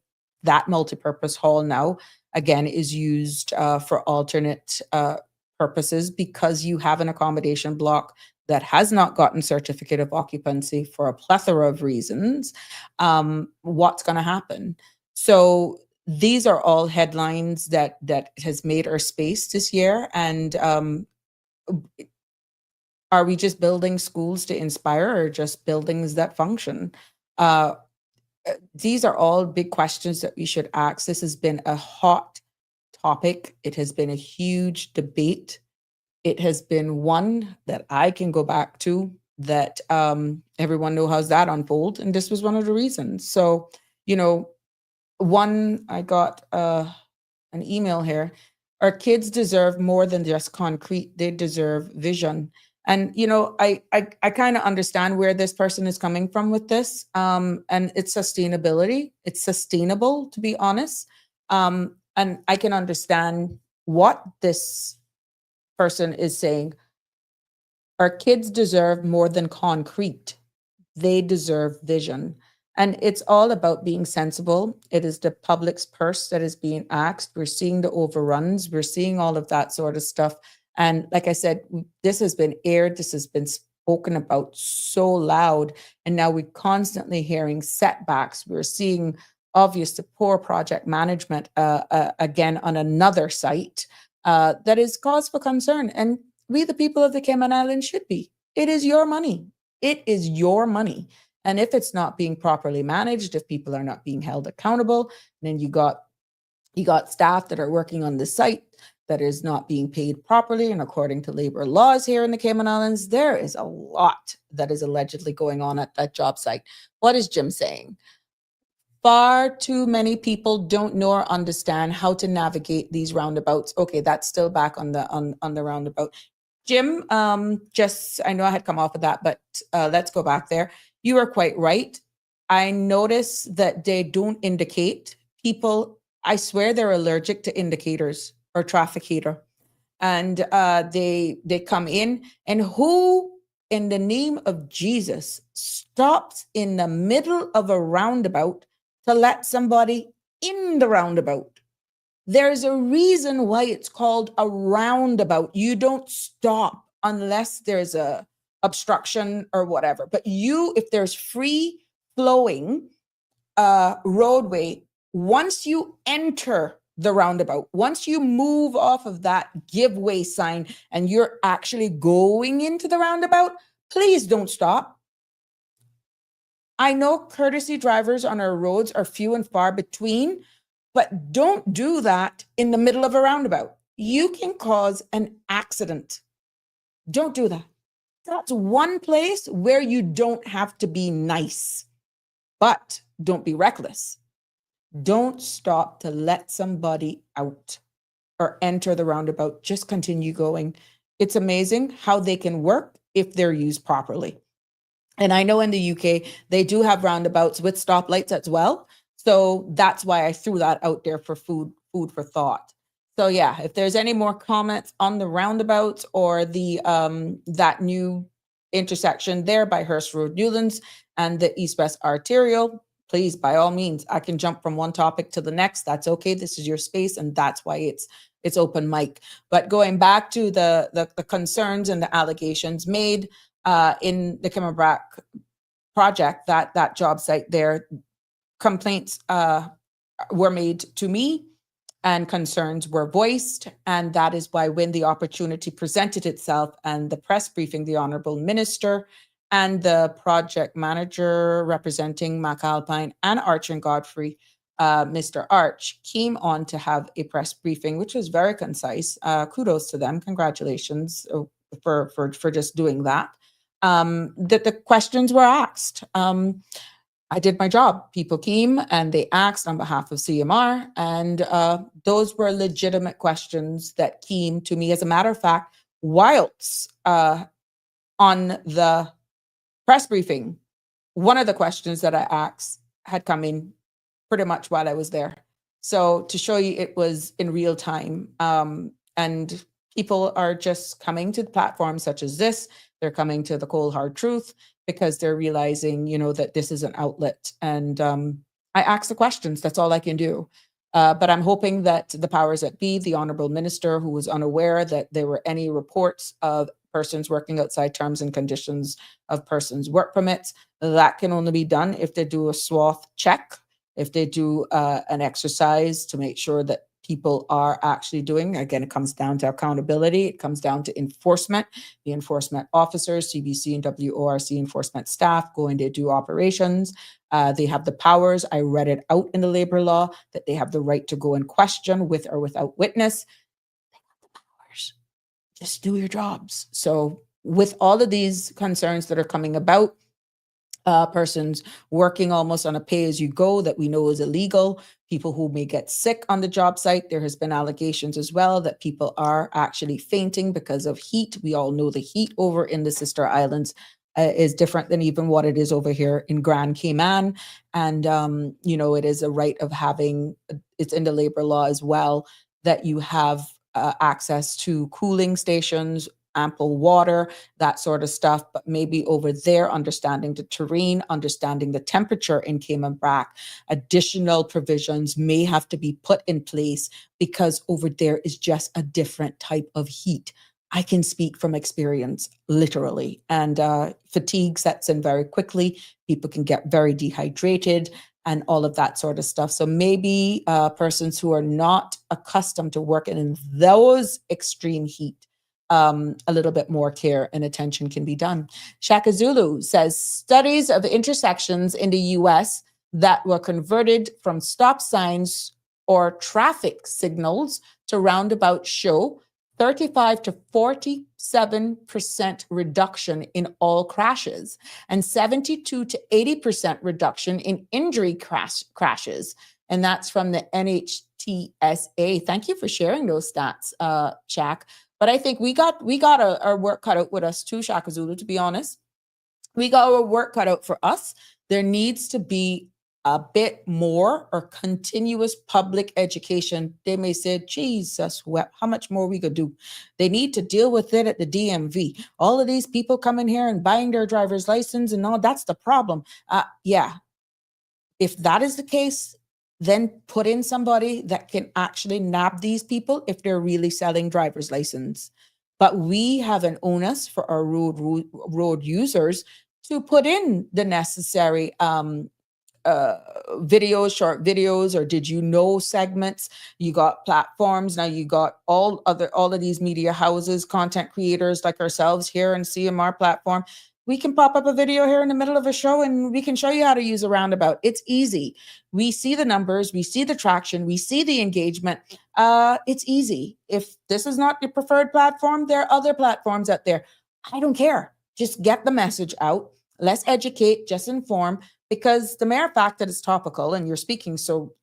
that multipurpose hall now again is used for alternate purposes, because you have an accommodation block that has not gotten certificate of occupancy for a plethora of reasons? What's going to happen? So these are all headlines that has made our space this year. And are we just building schools to inspire, or just buildings that function? These are all big questions that we should ask. This has been a hot topic. It has been a huge debate. It has been one that I can go back to, that everyone knows how's that unfold. And this was one of the reasons. So, I got an email here. Our kids deserve more than just concrete. They deserve vision. And, I kind of understand where this person is coming from with this. And it's sustainability. It's sustainable, to be honest. And I can understand what this person is saying. Our kids deserve more than concrete. They deserve vision. And it's all about being sensible. It is the public's purse that is being asked. We're seeing the overruns. We're seeing all of that sort of stuff. And like I said, this has been aired. This has been spoken about so loud. And now we're constantly hearing setbacks. We're seeing obvious poor project management again on another site that is cause for concern. And we, the people of the Cayman Islands, should be. It is your money. It is your money. And if it's not being properly managed, if people are not being held accountable, then you got staff that are working on the site that is not being paid properly and according to labor laws here in the Cayman Islands. There is a lot that is allegedly going on at that job site. What is Jim saying? Far too many people don't know or understand how to navigate these roundabouts. Okay, that's still back on the roundabout. Jim, I know I had come off of that, but let's go back there. You are quite right. I notice that they don't indicate people. I swear they're allergic to indicators or trafficator. And they come in, and who in the name of Jesus stops in the middle of a roundabout to let somebody in the roundabout? There's a reason why it's called a roundabout. You don't stop unless there's a obstruction or whatever. But if there's free flowing roadway, once you enter the roundabout, once you move off of that give way sign and you're actually going into the roundabout, please don't stop. I know courtesy drivers on our roads are few and far between, but don't do that in the middle of a roundabout. You can cause an accident. Don't do that. That's one place where you don't have to be nice, but don't be reckless. Don't stop to let somebody out or enter the roundabout. Just continue going. It's amazing how they can work if they're used properly. And I know in the UK, they do have roundabouts with stoplights as well. So that's why I threw that out there for food for thought. So yeah, if there's any more comments on the roundabouts or the that new intersection there by Hurst Road, Newlands, and the East-West Arterial, please, by all means, I can jump from one topic to the next. That's okay. This is your space, and that's why it's open mic. But going back to the concerns and the allegations made in the Cayman project, that job site there, complaints were made to me and concerns were voiced. And that is why when the opportunity presented itself and the press briefing, the Honorable Minister and the project manager representing MacAlpine and Archer and Godfrey, Mr. Arch, came on to have a press briefing, which was very concise. Kudos to them. Congratulations for just doing that. That the questions were asked. I did my job. People came and they asked on behalf of CMR, and those were legitimate questions that came to me. As a matter of fact, whilst on the press briefing, one of the questions that I asked had come in pretty much while I was there. So to show you, it was in real time. And people are just coming to platforms such as this. They're coming to the cold hard truth because they're realizing, that this is an outlet. And I ask the questions. That's all I can do. But I'm hoping that the powers that be, the Honorable Minister, who was unaware that there were any reports of persons working outside terms and conditions of persons' work permits, that can only be done if they do a swath check, if they do an exercise to make sure that people are actually doing. Again, it comes down to accountability. It comes down to enforcement. The enforcement officers, CBC and WORC enforcement staff, go in, they do operations. They have the powers. I read it out in the labor law that they have the right to go and question with or without witness. They have the powers. Just do your jobs. So with all of these concerns that are coming about, persons working almost on a pay-as-you-go that we know is illegal, people who may get sick on the job site. There has been allegations as well that people are actually fainting because of heat. We all know the heat over in the Sister Islands is different than even what it is over here in Grand Cayman. And, it is a right of having, it's in the labor law as well, that you have access to cooling stations, ample water, that sort of stuff. But maybe over there, understanding the terrain, understanding the temperature in Cayman Brac, additional provisions may have to be put in place because over there is just a different type of heat. I can speak from experience, literally. And fatigue sets in very quickly. People can get very dehydrated and all of that sort of stuff. So maybe persons who are not accustomed to working in those extreme heat, a little bit more care and attention can be done. Shaka Zulu says, studies of intersections in the US that were converted from stop signs or traffic signals to roundabouts show 35 to 47% reduction in all crashes and 72 to 80% reduction in injury crashes. And that's from the NHTSA. Thank you for sharing those stats, Shaq. But I think we got our work cut out with us too, Shaka Zulu, to be honest. We got our work cut out for us. There needs to be a bit more or continuous public education. They may say, Jesus, how much more we could do? They need to deal with it at the DMV. All of these people coming here and buying their driver's license and all, that's the problem. Yeah, if that is the case, then put in somebody that can actually nab these people if they're really selling driver's license. But we have an onus for our road users to put in the necessary videos, short videos, or did you know segments. You got platforms. Now you got all of these media houses, content creators like ourselves here in CMR platform. We can pop up a video here in the middle of a show and we can show you how to use a roundabout. It's easy. We see the numbers, we see the traction, we see the engagement. It's easy. If this is not your preferred platform, there are other platforms out there. I don't care. Just get the message out. Let's educate, just inform, because the mere fact that it's topical and you're speaking so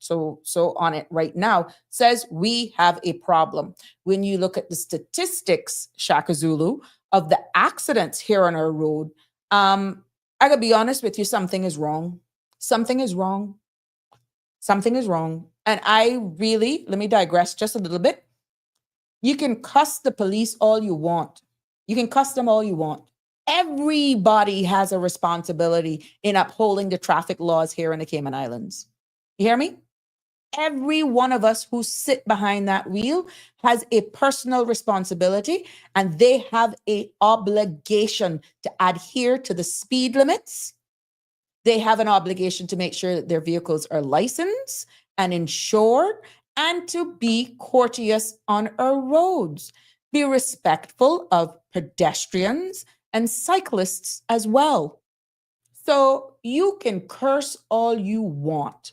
on it right now says we have a problem. When you look at the statistics, Shaka Zulu, of the accidents here on our road, I gotta be honest with you, something is wrong. Something is wrong. Something is wrong. And let me digress just a little bit. You can cuss the police all you want. You can cuss them all you want. Everybody has a responsibility in upholding the traffic laws here in the Cayman Islands. You hear me? Every one of us who sit behind that wheel has a personal responsibility, and they have an obligation to adhere to the speed limits. They have an obligation to make sure that their vehicles are licensed and insured, and to be courteous on our roads. Be respectful of pedestrians and cyclists as well. So you can curse all you want.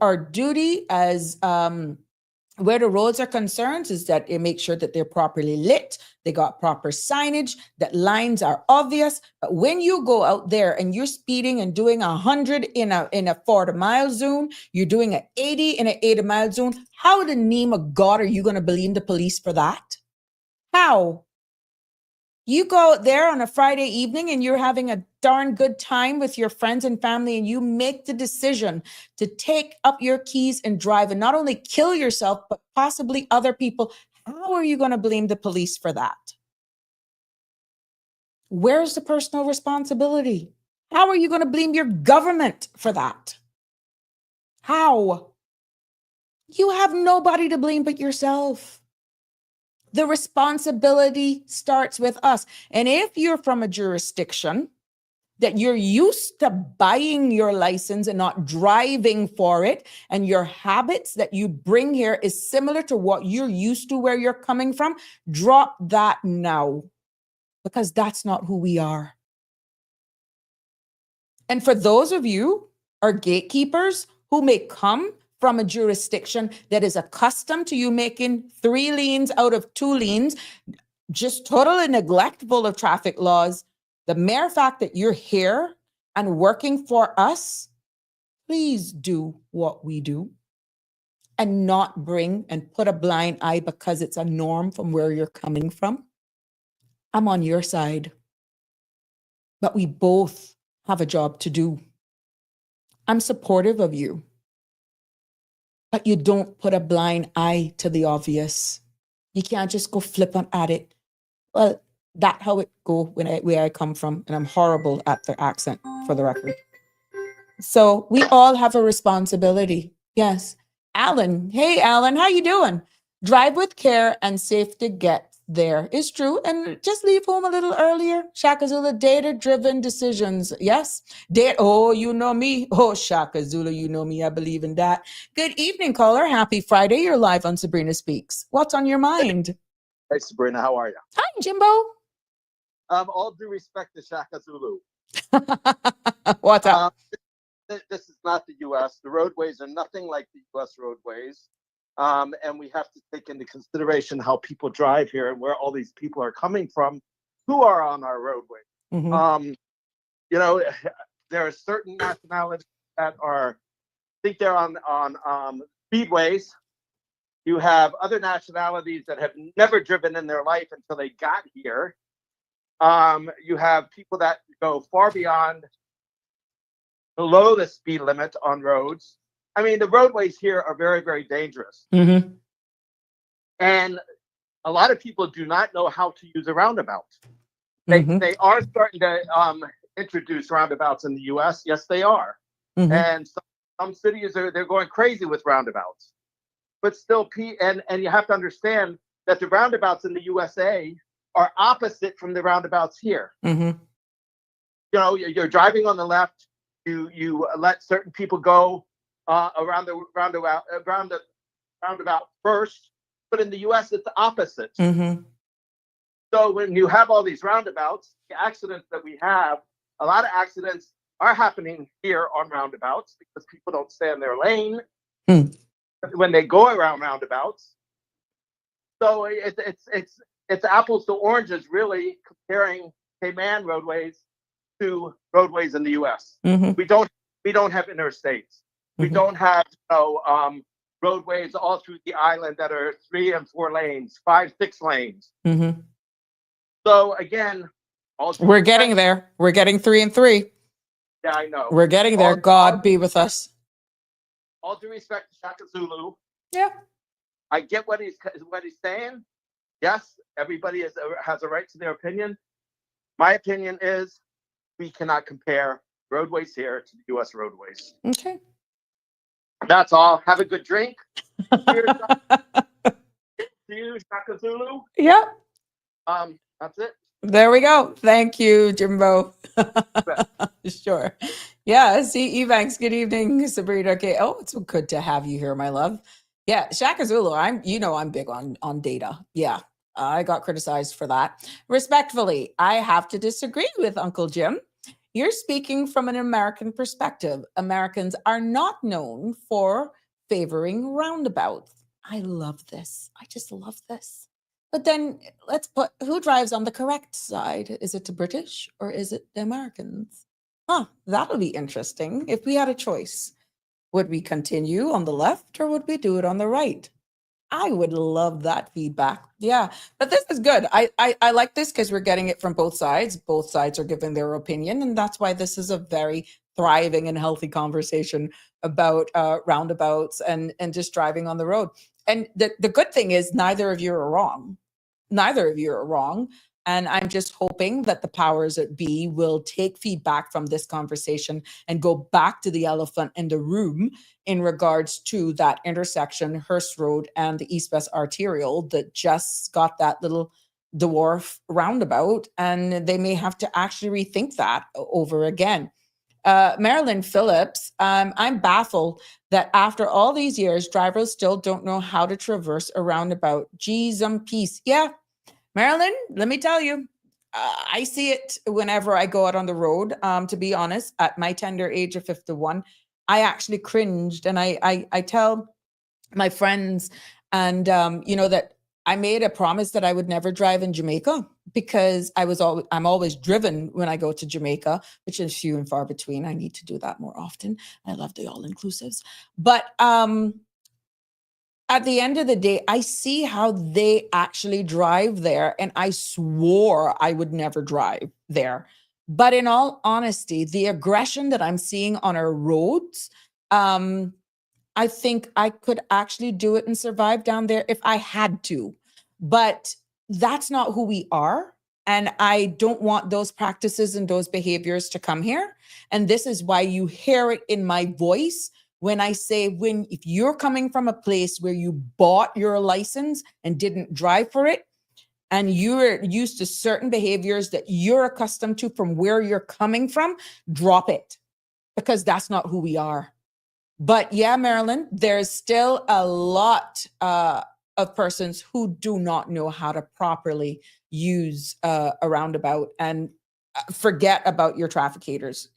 Our duty as where the roads are concerned is that they make sure that they're properly lit, they got proper signage, that lines are obvious. But when you go out there and you're speeding and doing 100 in a 40-mile zone, you're doing an 80 in an 80-mile zone, how in the name of God are you going to blame the police for that? How? You go out there on a Friday evening and you're having a darn good time with your friends and family, and you make the decision to take up your keys and drive and not only kill yourself, but possibly other people. How are you going to blame the police for that? Where's the personal responsibility? How are you going to blame your government for that? How? You have nobody to blame but yourself. The responsibility starts with us. And if you're from a jurisdiction that you're used to buying your license and not driving for it, and your habits that you bring here is similar to what you're used to where you're coming from, drop that now, because that's not who we are. And for those of you, our gatekeepers, who may come from a jurisdiction that is accustomed to you making 3 lanes out of 2 lanes, just totally neglectful of traffic laws, the mere fact that you're here and working for us, please do what we do and not bring and put a blind eye because it's a norm from where you're coming from. I'm on your side, but we both have a job to do. I'm supportive of you, but you don't put a blind eye to the obvious. You can't just go flippant at it. Well, that's how it go where I come from, and I'm horrible at the accent, for the record. So we all have a responsibility. Yes. Alan, hey Alan, how you doing? Drive with care and safe to get there is true. And just leave home a little earlier. Shaka Zulu, data-driven decisions. Yes. Oh, you know me. Oh, Shaka Zulu, you know me. I believe in that. Good evening, caller. Happy Friday. You're live on Sabrina Speaks. What's on your mind? Hey, Sabrina, how are you? Hi, Jimbo. All due respect to Shaka Zulu. What's up? This is not the U.S. The roadways are nothing like the U.S. roadways. And we have to take into consideration how people drive here and where all these people are coming from who are on our roadway. Mm-hmm. You know, there are certain nationalities that I think they're on speedways. You have other nationalities that have never driven in their life until they got here. You have people that go far beyond below the speed limit on roads. I mean, the roadways here are very, very dangerous. Mm-hmm. And a lot of people do not know how to use a roundabout. They are starting to introduce roundabouts in the U.S. Yes, they are. Mm-hmm. And some cities they're going crazy with roundabouts. But still, and you have to understand that the roundabouts in the USA are opposite from the roundabouts here. Mm-hmm. You know, you're driving on the left. You let certain people go around the roundabout first, but in the U.S. it's the opposite. Mm-hmm. So when you have all these roundabouts, the accidents that we have, a lot of accidents are happening here on roundabouts because people don't stay in their lane when they go around roundabouts. So it's apples to oranges, really, comparing Cayman roadways to roadways in the U.S. Mm-hmm. We don't have interstates. We don't have roadways all through the island that are 3 and 4 lanes, 5, 6 lanes. Mm-hmm. So again, we're getting there. We're getting 3 and 3. Yeah, I know. We're getting there. God be with us. All due respect to Shaka Zulu. Yeah. I get what he's saying. Yes, everybody has a right to their opinion. My opinion is we cannot compare roadways here to the U.S. roadways. Okay. That's all. Have a good drink. Cheers. Cheers, Shaka Zulu. Yep. That's it. There we go. Thank you, Jimbo. Sure. Yeah. See, Evanks. Good evening, Sabrina. Okay. Oh, it's good to have you here, my love. Yeah, Shaka Zulu. I'm big on data. Yeah. I got criticized for that. Respectfully, I have to disagree with Uncle Jim. You're speaking from an American perspective. Americans are not known for favoring roundabouts. I love this. I just love this. But then let's put who drives on the correct side? Is it the British or is it the Americans? Huh, that'll be interesting. If we had a choice, would we continue on the left or would we do it on the right? I would love that feedback. Yeah, but this is good. I like this because we're getting it from both sides. Both sides are giving their opinion, and that's why this is a very thriving and healthy conversation about roundabouts and just driving on the road. And the good thing is neither of you are wrong. Neither of you are wrong. And I'm just hoping that the powers that be will take feedback from this conversation and go back to the elephant in the room in regards to that intersection, Hearst Road and the East-West Arterial that just got that little dwarf roundabout. And they may have to actually rethink that over again. Marilyn Phillips, I'm baffled that after all these years, drivers still don't know how to traverse a roundabout. Geez, peace. Yeah, Marilyn, let me tell you, I see it whenever I go out on the road. To be honest, at my tender age of 51, I actually cringed, and I tell my friends and that I made a promise that I would never drive in Jamaica because I'm always driven when I go to Jamaica, which is few and far between. I need to do that more often. I love the all-inclusives. But at the end of the day, I see how they actually drive there, and I swore I would never drive there. But in all honesty, the aggression that I'm seeing on our roads, I think I could actually do it and survive down there if I had to. But that's not who we are. And I don't want those practices and those behaviors to come here. And this is why you hear it in my voice when I say, if you're coming from a place where you bought your license and didn't drive for it, and you're used to certain behaviors that you're accustomed to from where you're coming from, drop it, because that's not who we are. But yeah, Marilyn, there's still a lot of persons who do not know how to properly use a roundabout and forget about your traffic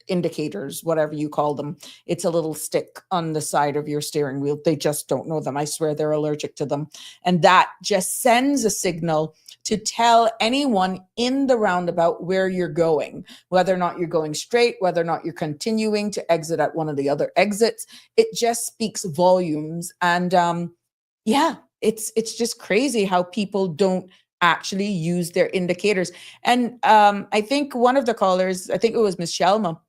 indicators, whatever you call them. It's a little stick on the side of your steering wheel. They just don't know them. I swear they're allergic to them. And that just sends a signal to tell anyone in the roundabout where you're going, whether or not you're going straight, whether or not you're continuing to exit at one of the other exits. It just speaks volumes. And it's just crazy how people don't actually use their indicators. And I think one of the callers, I think it was Ms. Shelma,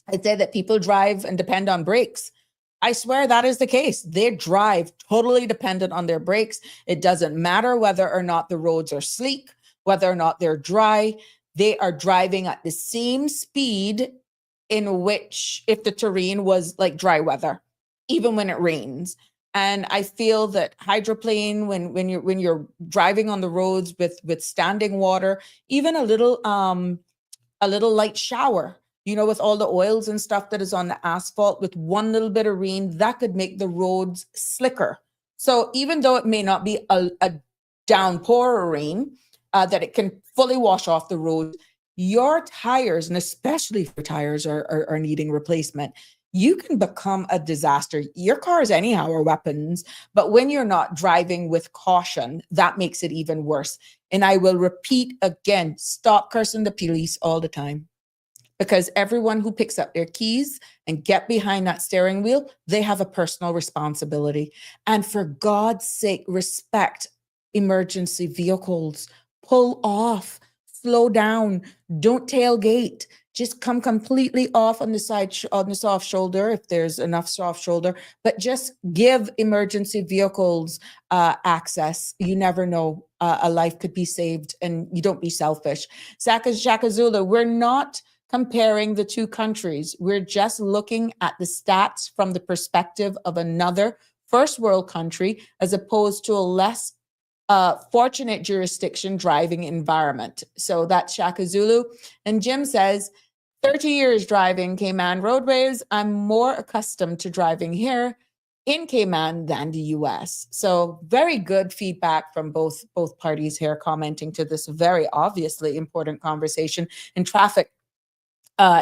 had said that people drive and depend on brakes. I swear that is the case. They drive totally dependent on their brakes. It doesn't matter whether or not the roads are sleek, whether or not they're dry. They are driving at the same speed in which if the terrain was like dry weather, even when it rains. And I feel that hydroplane, when you're driving on the roads with standing water, even a little light shower, with all the oils and stuff that is on the asphalt, with one little bit of rain, that could make the roads slicker. So even though it may not be a downpour or rain, that it can fully wash off the road, your tires, and especially if your tires are needing replacement, you can become a disaster. Your cars anyhow are weapons, but when you're not driving with caution, that makes it even worse. And I will repeat again, stop cursing the police all the time, because everyone who picks up their keys and get behind that steering wheel, they have a personal responsibility. And for God's sake, respect emergency vehicles. Pull off, slow down, don't tailgate. Just come completely off on the side, on the soft shoulder, if there's enough soft shoulder, but just give emergency vehicles access. You never know a life could be saved, and you don't be selfish. Shaka Zulu, we're not comparing the two countries. We're just looking at the stats from the perspective of another first world country as opposed to a less fortunate jurisdiction driving environment. So that's Shaka Zulu. And Jim says, 30 years driving Cayman roadways. I'm more accustomed to driving here in Cayman than the US. So very good feedback from both parties here commenting to this very obviously important conversation. In traffic,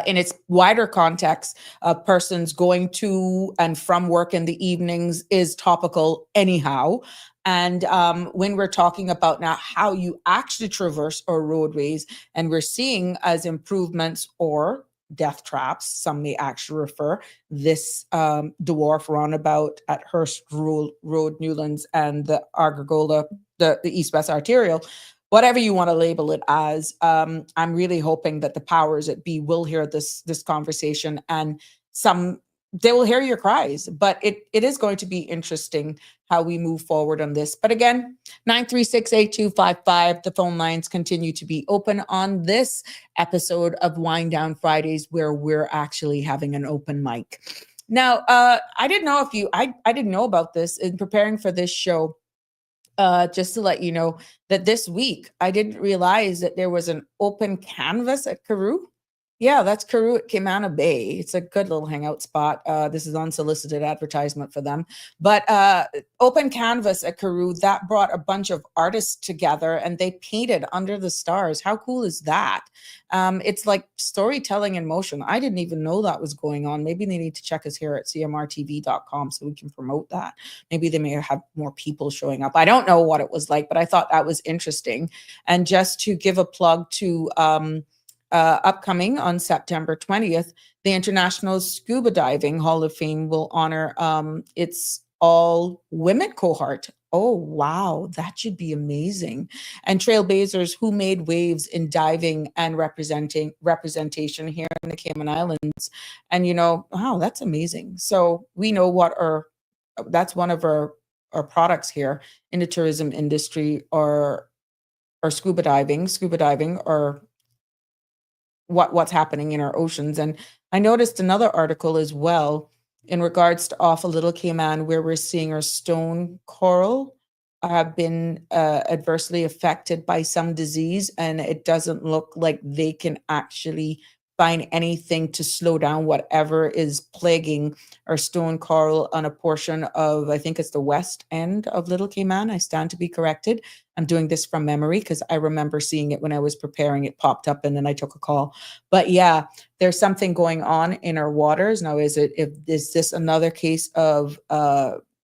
in its wider context of persons going to and from work in the evenings is topical anyhow. And when we're talking about now how you actually traverse our roadways, and we're seeing as improvements or death traps, some may actually refer, this dwarf roundabout at Hurst Road, Newlands, and the Argogola, the East-West Arterial, whatever you want to label it as. I'm really hoping that the powers that be will hear this conversation, and they will hear your cries. But it is going to be interesting how we move forward on this. But again, 936-8255, the phone lines continue to be open on this episode of Wind Down Fridays, where we're actually having an open mic. Now, I didn't know about this in preparing for this show. Just to let you know that this week, I didn't realize that there was an open canvas at Carew. Yeah, that's Carew at Cayman Bay. It's a good little hangout spot. This is unsolicited advertisement for them. But open canvas at Carew, that brought a bunch of artists together and they painted under the stars. How cool is that? It's like storytelling in motion. I didn't even know that was going on. Maybe they need to check us here at cmrtv.com so we can promote that. Maybe they may have more people showing up. I don't know what it was like, but I thought that was interesting. And just to give a plug to upcoming on September 20th, the International Scuba Diving Hall of Fame will honor its all women cohort. Oh, wow. That should be amazing. And trailblazers who made waves in diving and representation here in the Cayman Islands. And, wow, that's amazing. So we know that's one of our products here in the tourism industry, or scuba diving, or what's happening in our oceans. And I noticed another article as well in regards to off a Little Cayman, where we're seeing our stone coral have been adversely affected by some disease, and it doesn't look like they can actually find anything to slow down whatever is plaguing our stone coral on a portion of, I think it's the west end of Little Cayman. I stand to be corrected. I'm doing this from memory because I remember seeing it when I was preparing. It popped up and then I took a call. But yeah, there's something going on in our waters. Now, is this another case of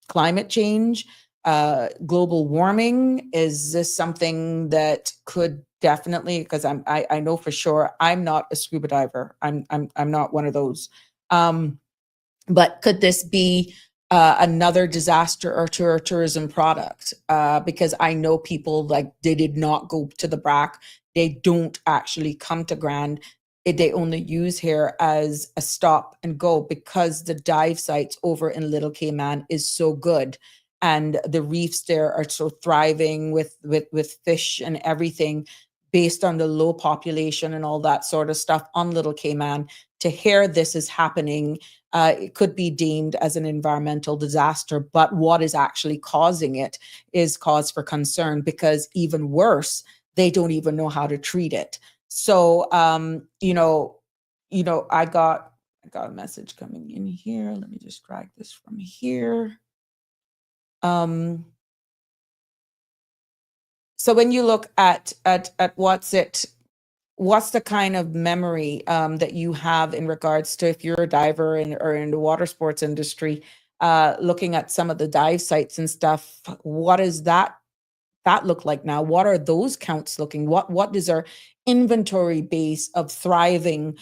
climate change, global warming? Is this something that could definitely, because I know for sure I'm not a scuba diver. I'm not one of those. But could this be another disaster or tourism product? Because I know people, like, they did not go to the BRAC. They don't actually come to Grand. They only use here as a stop and go because the dive sites over in Little Cayman is so good. And the reefs there are so thriving with fish and everything, based on the low population and all that sort of stuff on Little Cayman. To hear this is happening, it could be deemed as an environmental disaster, but what is actually causing it is cause for concern, because even worse, they don't even know how to treat it. So, I got a message coming in here. Let me just drag this from here. So when you look at what's the kind of memory that you have in regards to, if you're a diver or in the water sports industry, looking at some of the dive sites and stuff, what does that look like now? What are those counts looking? What is our inventory base of thriving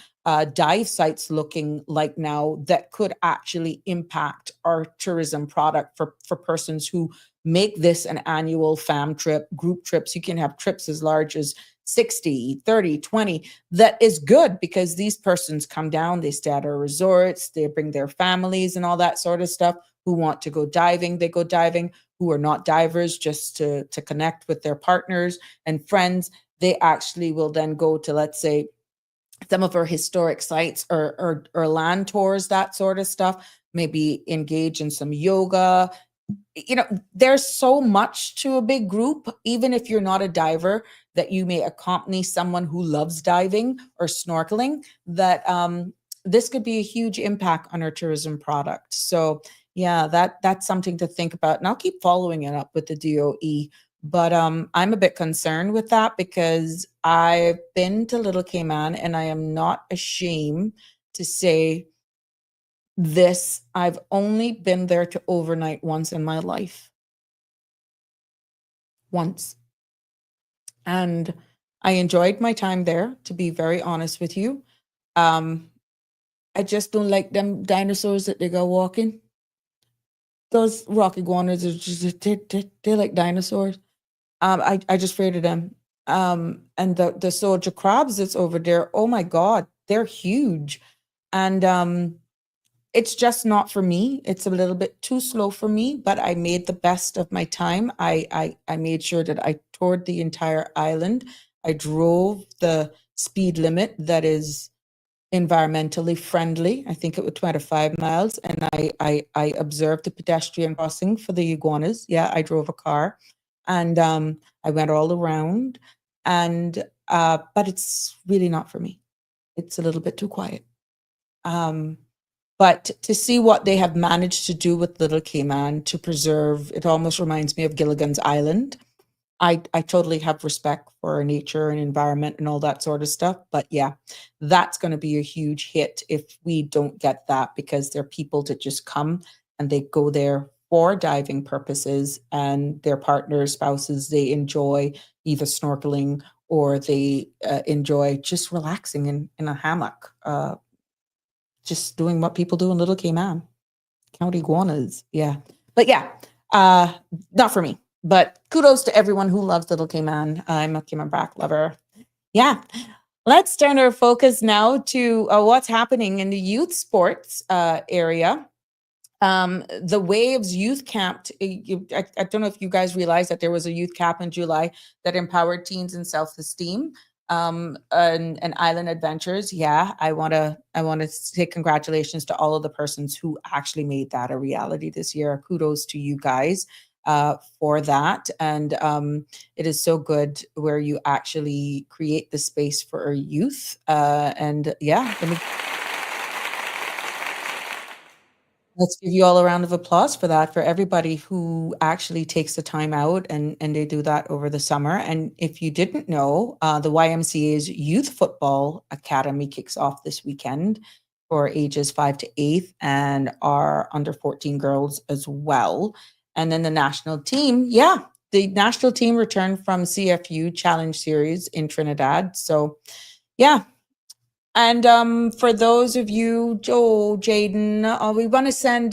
dive sites looking like now that could actually impact our tourism product for persons who make this an annual fam trip, group trips? You can have trips as large as 60, 30, 20. That is good because these persons come down, they stay at our resorts, they bring their families and all that sort of stuff. who want to go diving, they go diving. Who are not divers, just to connect with their partners and friends, they actually will then go to, let's say, some of our historic sites or land tours, that sort of stuff. Maybe engage in some yoga. There's so much to a big group, even if you're not a diver, that you may accompany someone who loves diving or snorkeling, that this could be a huge impact on our tourism product. So yeah, that's something to think about. And I'll keep following it up with the DOE. But I'm a bit concerned with that because I've been to Little Cayman and I am not ashamed to say this. I've only been there to overnight once in my life. Once. And I enjoyed my time there, to be very honest with you. I just don't like them dinosaurs that they go walking. Those rock iguanas are just, they're like dinosaurs. I just afraid of them. And the soldier crabs that's over there, oh my God, they're huge. And it's just not for me. It's a little bit too slow for me, but I made the best of my time. I made sure that I toured the entire island. I drove the speed limit that is environmentally friendly. I think it was 25 miles. And I observed the pedestrian crossing for the iguanas. Yeah, I drove a car. And I went all around. And but it's really not for me. It's a little bit too quiet. But to see what they have managed to do with Little Cayman to preserve, it almost reminds me of Gilligan's Island. I totally have respect for nature and environment and all that sort of stuff. But yeah, that's going to be a huge hit if we don't get that, because there are people that just come and they go there for diving purposes, and their partners, spouses, they enjoy either snorkeling or they enjoy just relaxing in a hammock, just doing what people do in Little Cayman. Count iguanas. Yeah. But yeah, not for me. But kudos to everyone who loves Little Cayman. I'm a Cayman Brac lover. Yeah. Let's turn our focus now to what's happening in the youth sports area. The Waves Youth Camp, I don't know if you guys realize that there was a youth camp in July that empowered teens in self-esteem and island adventures. Yeah, I want to say congratulations to all of the persons who actually made that a reality this year. Kudos to you guys for that. And it is so good where you actually create the space for our youth. And yeah, let's give you all a round of applause for that, for everybody who actually takes the time out and they do that over the summer. And if you didn't know, the YMCA's Youth Football Academy kicks off this weekend for ages 5 to 8 and our under 14 girls as well. And then the national team, the national team returned from CFU Challenge Series in Trinidad. So yeah. And for those of you, Jaden, we want to send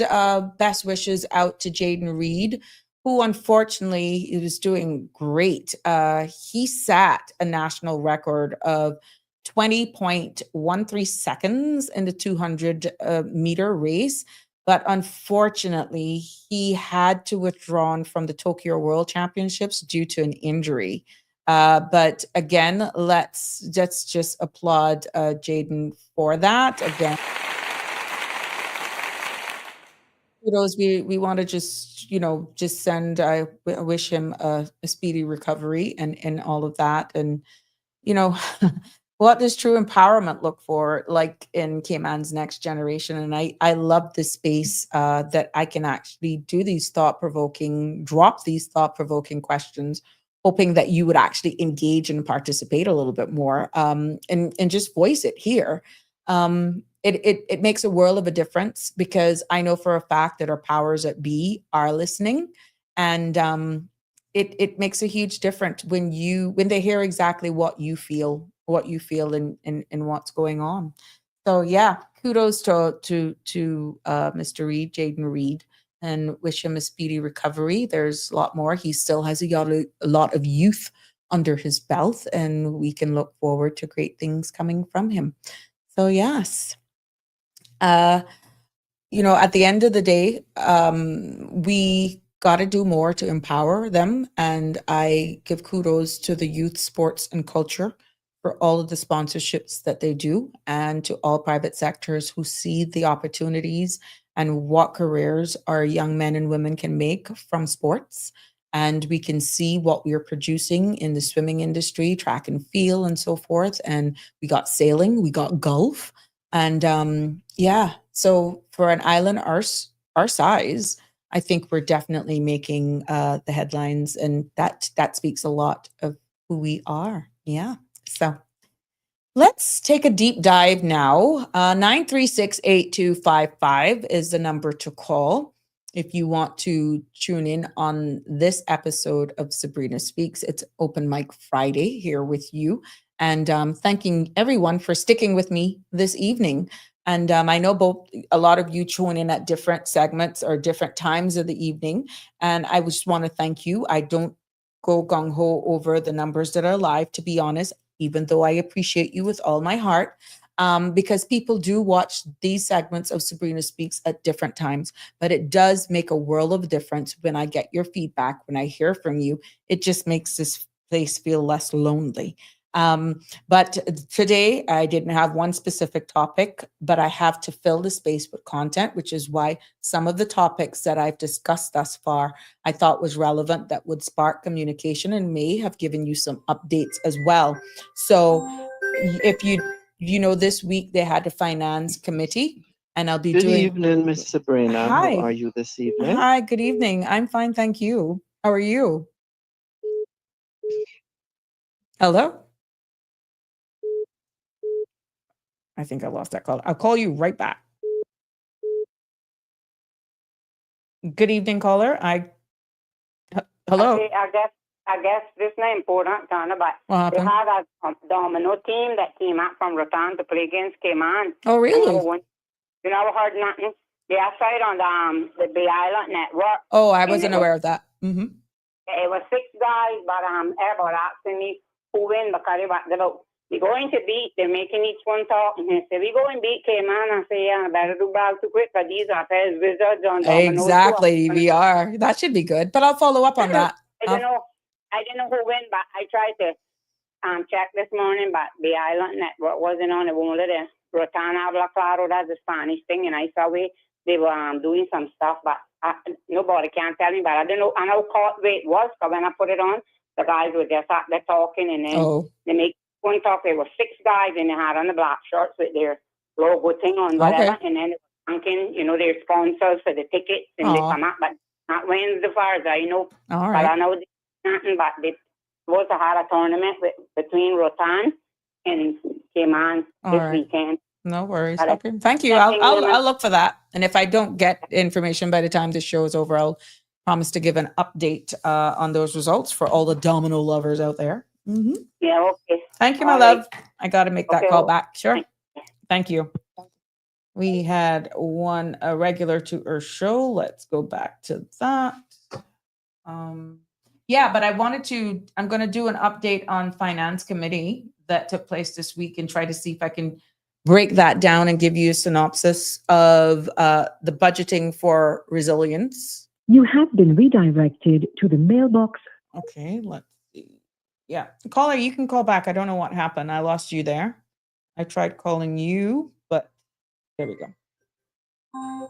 best wishes out to Jaden Reed, who unfortunately was doing great. He set a national record of 20.13 seconds in the 200 meter race. But unfortunately, he had to withdraw from the Tokyo World Championships due to an injury. But again, let's just applaud Jaden for that. Again, kudos. We want to just send. I wish him a speedy recovery and all of that. And what does true empowerment look for, like in Cayman's next generation? And I love this space that I can actually do these drop these thought-provoking questions, hoping that you would actually engage and participate a little bit more, and just voice it here. It makes a world of a difference, because I know for a fact that our powers that be are listening, and it makes a huge difference when they hear exactly what you feel and what's going on. So yeah, kudos to Mr. Reed, Jaden Reed, and wish him a speedy recovery. There's a lot more. He still has a lot of youth under his belt, and we can look forward to great things coming from him. So yes. at the end of the day, we got to do more to empower them. And I give kudos to the youth sports and culture for all of the sponsorships that they do, and to all private sectors who see the opportunities and what careers our young men and women can make from sports. And we can see what we're producing in the swimming industry, track and field, and so forth. And we got sailing, we got golf. And yeah, so for an island our size, I think we're definitely making the headlines, and that speaks a lot of who we are. Yeah. So let's take a deep dive now. 936-8255 is the number to call if you want to tune in on this episode of Sabrina Speaks. It's Open Mic Friday here with you. And thanking everyone for sticking with me this evening. And I know a lot of you tune in at different segments or different times of the evening. And I just want to thank you. I don't go gung-ho over the numbers that are live, to be honest, even though I appreciate you with all my heart, because people do watch these segments of Sabrina Speaks at different times. But it does make a world of difference when I get your feedback, when I hear from you. It just makes this place feel less lonely. But today I didn't have one specific topic, but I have to fill the space with content, which is why some of the topics that I've discussed thus far, I thought was relevant, that would spark communication, and may have given you some updates as well. So if this week they had a finance committee, and I'll be Good doing. evening, Miss Sabrina. Hi. How are you this evening? Hi, good evening. I'm fine, thank you. How are you? Hello? I think I lost that call. I'll call you right back. Good evening, caller. Hello. Okay, I guess this is not important, Tana, but What they happened? had a domino team that came out from Rotan to play against Cayman. Oh, really? You never heard nothing. They are straight on the Bay Island network. Oh, I wasn't aware of that. Mm-hmm. It was 6 guys, but everybody asking me who win because they're going to beat. They're making each one talk, and they say we go and beat Cayman. I say yeah, better do back too quick because these are pairs wizards on dominoes. Exactly, we are. That should be good, but I'll follow up on that. I didn't know who win, but I tried to check this morning, but the Island Network wasn't on. It only the Rotan Habla Claro, that's the Spanish thing, and I saw they were doing some stuff, but nobody can tell me, but I don't know. I know where it was, because when I put it on, the guys were just out there talking, and then they make one talk. There were 6 guys, and they had on the black shirts with their logo thing on, whatever, and then they were thanking, their sponsors for the tickets, and they come out, but not wins as far as I know. All But right. I know nothing, but they supposed to have a tournament between Rotan and Cayman this weekend. No worries. Okay. Thank you. I'll look for that. And if I don't get information by the time this show is over, I'll promise to give an update on those results for all the domino lovers out there. Mm-hmm. Yeah, okay. Thank you, my love. I got to make that call back. Sure. Thank you. We had a regular to our show. Let's go back to that. Yeah, but I'm going to do an update on finance committee that took place this week and try to see if I can break that down and give you a synopsis of the budgeting for resilience. You have been redirected to the mailbox. Okay, let's see. Yeah, caller, you can call back. I don't know what happened. I lost you there. I tried calling you, but there we go.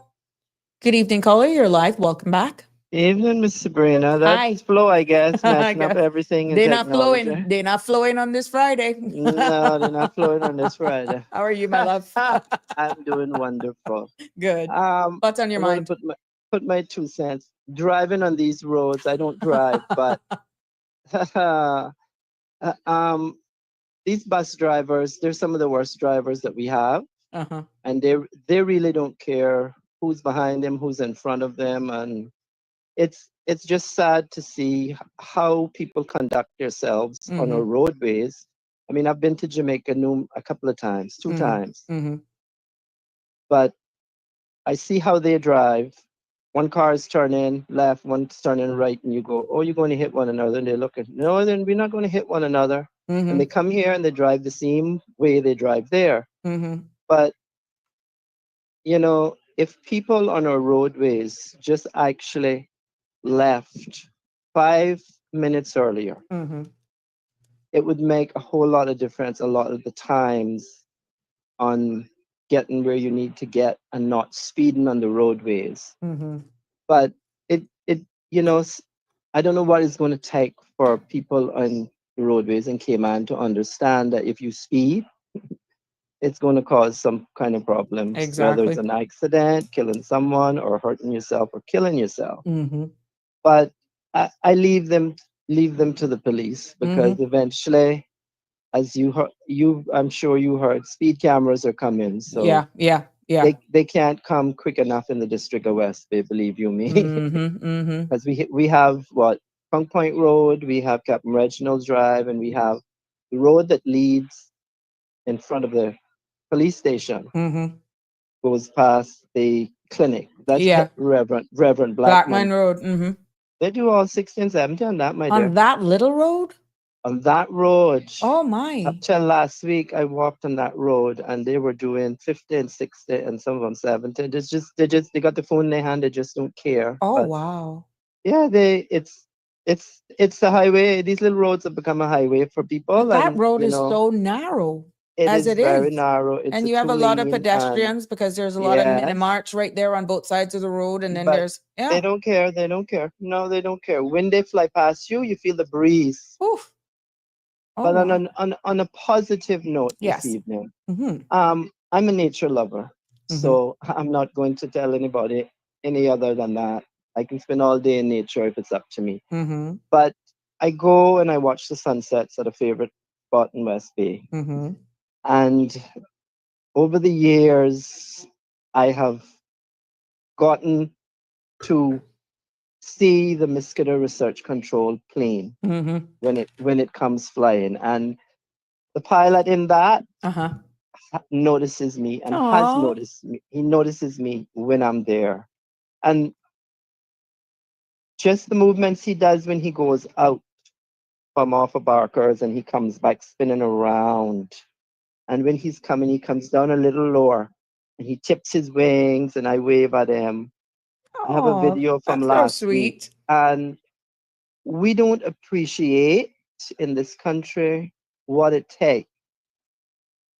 Good evening, caller. You're live. Welcome back. Evening, Miss Sabrina. That's Flo, I guess, messing up everything. They're not flowing. They're not flowing on this Friday. No, they're not flowing on this Friday. How are you, my love? I'm doing wonderful. Good. What's on your mind? Put my 2 cents. Driving on these roads, I don't drive, but these bus drivers, they're some of the worst drivers that we have, and they really don't care who's behind them, who's in front of them, and it's just sad to see how people conduct themselves on our roadways. I mean, I've been to Jamaica a couple of times, 2 times, but I see how they drive. One car is turning left, one's turning right, and you go, oh, you're going to hit one another. And they're looking, no, then we're not going to hit one another. And they come here and they drive the same way they drive there. But, if people on our roadways just actually left 5 minutes earlier, it would make a whole lot of difference a lot of the times on getting where you need to get and not speeding on the roadways. But it I don't know what it's going to take for people on the roadways in Cayman to understand that if you speed, it's going to cause some kind of problems, whether it's Exactly. an accident, killing someone, or hurting yourself, or killing yourself. But I leave them to the police, because eventually, as I'm sure you heard, speed cameras are coming, so Yeah. they can't come quick enough in the District of West Bay, believe you me. Because we have what, Punk Point Road, we have Captain Reginald's Drive, and we have the road that leads in front of the police station, goes past the clinic. That's Yeah. Reverend Blackman Blackman. Road. They do all 60 and 70 on that, my dear. On that little road? On that road. Oh my. Up till last week, I walked on that road, and they were doing 50 and 60, and some of them 70. They got the phone in their hand. They just don't care. Oh But wow. yeah, it's a highway. These little roads have become a highway for people, But that and road is so narrow. it as is it very is. narrow. It's And a you have a lot of two-lane, and pedestrians because there's a lot of mini yes, marts right there on both sides of the road. And then but there's, they don't care. They don't care. No, they don't care. When they fly past you, you feel the breeze. Oof. Oh, But wow. on a positive note this Yes. evening, Mhm. I'm a nature lover, so I'm not going to tell anybody any other than that. I can spend all day in nature if it's up to me. But I go and I watch the sunsets at a favorite spot in West Bay. And over the years, I have gotten to see the mosquito research control plane when it comes flying, and the pilot in that notices me and has Aw. noticed me. He notices me when I'm there, and just the movements he does when he goes out from off of Barker's and he comes back spinning around. And when he's coming, he comes down a little lower and he tips his wings and I wave at him. I have a Oh, video from that's so last week, sweet. and we don't appreciate in this country what it takes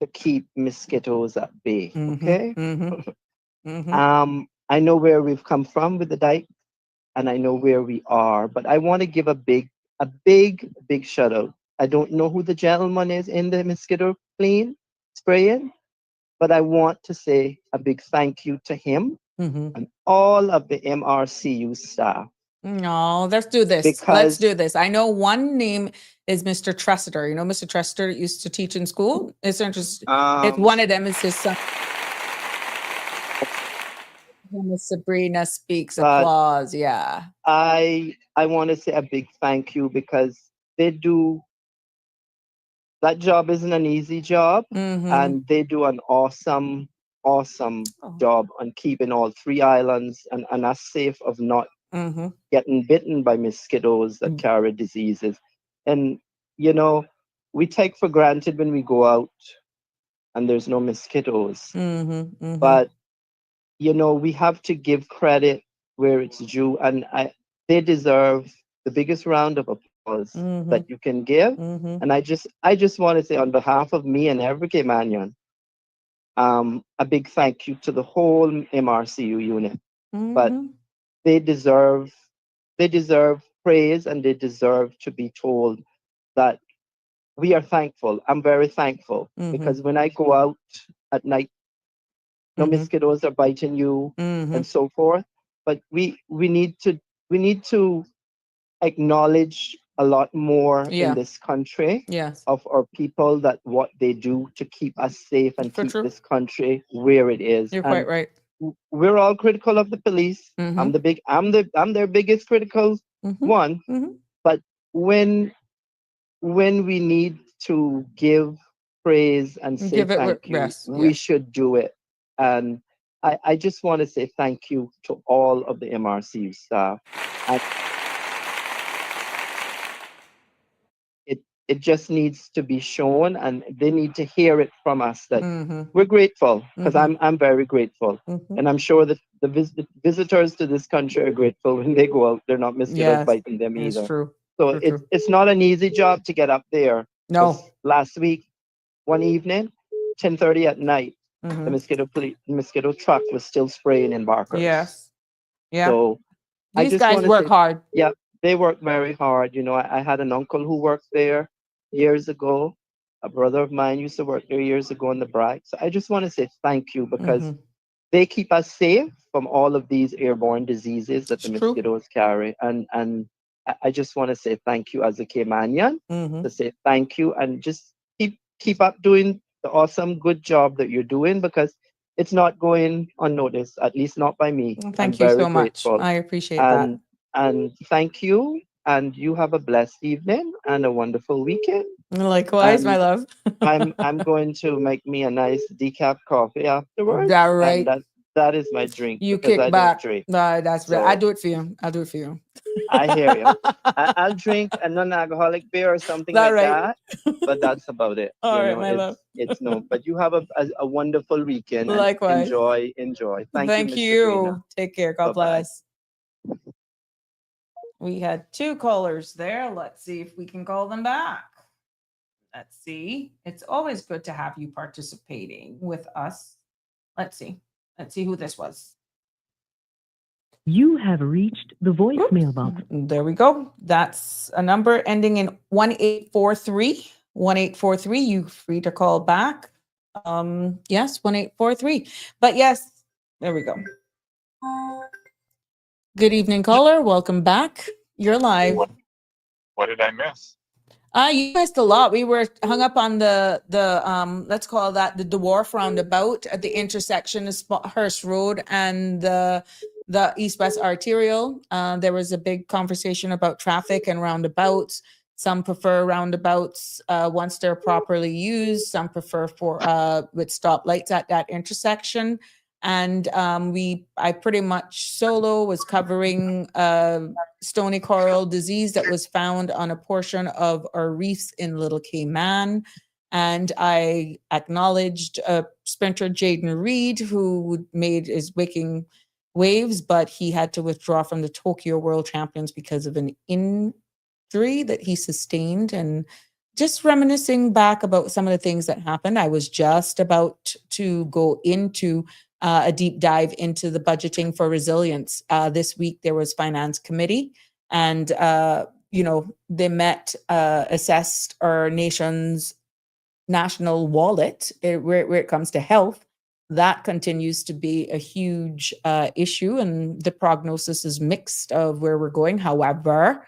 to keep mosquitoes at bay. Okay. I know where we've come from with the dike, and I know where we are, but I want to give a big shout out. I don't know who the gentleman is in the mosquito plane spraying, but I want to say a big thank you to him and all of the MRCU staff. No, let's do this. Let's Because do this. I know one name is Mr. Tressiter. You know Mr. Tressiter that used to teach in school? It's interesting. It's one of them is his son. Miss Sabrina speaks applause. Yeah. I want to say a big thank you, because they do, that job isn't an easy job, and they do an awesome job on keeping all 3 islands and us safe of not getting bitten by mosquitoes that carry diseases. And we take for granted when we go out and there's no mosquitoes, but we have to give credit where it's due, and they deserve the biggest round of applause that you can give. And I just want to say, on behalf of me and every Caymanian, a big thank you to the whole MRCU unit. But they deserve praise, and they deserve to be told that we are thankful. I'm very thankful, because when I go out at night, no mosquitoes are biting you and so forth. But we need to acknowledge a lot more in this country of our people, that what they do to keep us safe and keep this country where it is. You're quite right. We're all critical of the police. I'm their biggest critical one. But when we need to give praise and say Give it thank you, rest. we should do it. And I just want to say thank you to all of the MRCU staff. And It just needs to be shown, and they need to hear it from us that Mm-hmm. we're grateful, because Mhm. I'm very grateful. Mhm. And I'm sure that the visitors to this country are grateful when they go out. They're not mosquitoes Yes, biting them it's either. true. So True, true. it's not an easy job to get up there. No. 'Cause last week, one evening, 10:30 at night, the Mhm. mosquito truck was still spraying in Barkers. Yes. Yeah. So I These just guys want to work say, hard. yeah, they work very hard. You know, I had an uncle who worked there years ago. A brother of mine used to work there years ago on the Bragg. So I just want to say thank you, because Mhm. they keep us safe from all of these airborne diseases that It's the true. mosquitoes carry. And I just want to say thank you as a Caymanian, Mhm. to say thank you, and just keep up doing the awesome good job that you're doing, because it's not going unnoticed, at least not by me. Well, I'm thank you very so much. grateful. I appreciate that. And thank you, and you have a blessed evening and a wonderful weekend. Likewise, my And love. I'm going to make me a nice decaf coffee afterwards. That And right. that is my drink, You because kick I don't back. drink. That's right. I So do it for you. I'll do it for you. I hear you. I'll drink a non-alcoholic beer or something That like right. that, but that's about it. All You right, know, my love. it's no. But you have a wonderful weekend, and Likewise. enjoy. Thank you, Thank Miss Sabrina. you. Take care. God Bye-bye. bless. We had 2 callers there. Let's see if we can call them back. Let's see. It's always good to have you participating with us. Let's see. Let's see who this was. You have reached the voicemail box. There we go. That's a number ending in 1843. 1843. You free to call back. Yes, 1843. But yes, there we go. Good evening, caller. Welcome back. You're live. What did I miss? You missed a lot. We were hung up on the let's call that the Dwarf roundabout at the intersection of Hearst Road and the East-West Arterial. There was a big conversation about traffic and roundabouts. Some prefer roundabouts once they're properly used. Some prefer with stoplights at that intersection. And I pretty much solo was covering stony coral disease that was found on a portion of our reefs in Little Cayman. And I acknowledged sprinter Jaden Reed, who made his waking waves, but he had to withdraw from the Tokyo World Champions because of an injury that he sustained. And just reminiscing back about some of the things that happened, I was just about to go into a deep dive into the budgeting for resilience. This week there was finance committee, and they met, assessed our nation's national wallet where it comes to health. That continues to be a huge issue, and the prognosis is mixed of where we're going. However,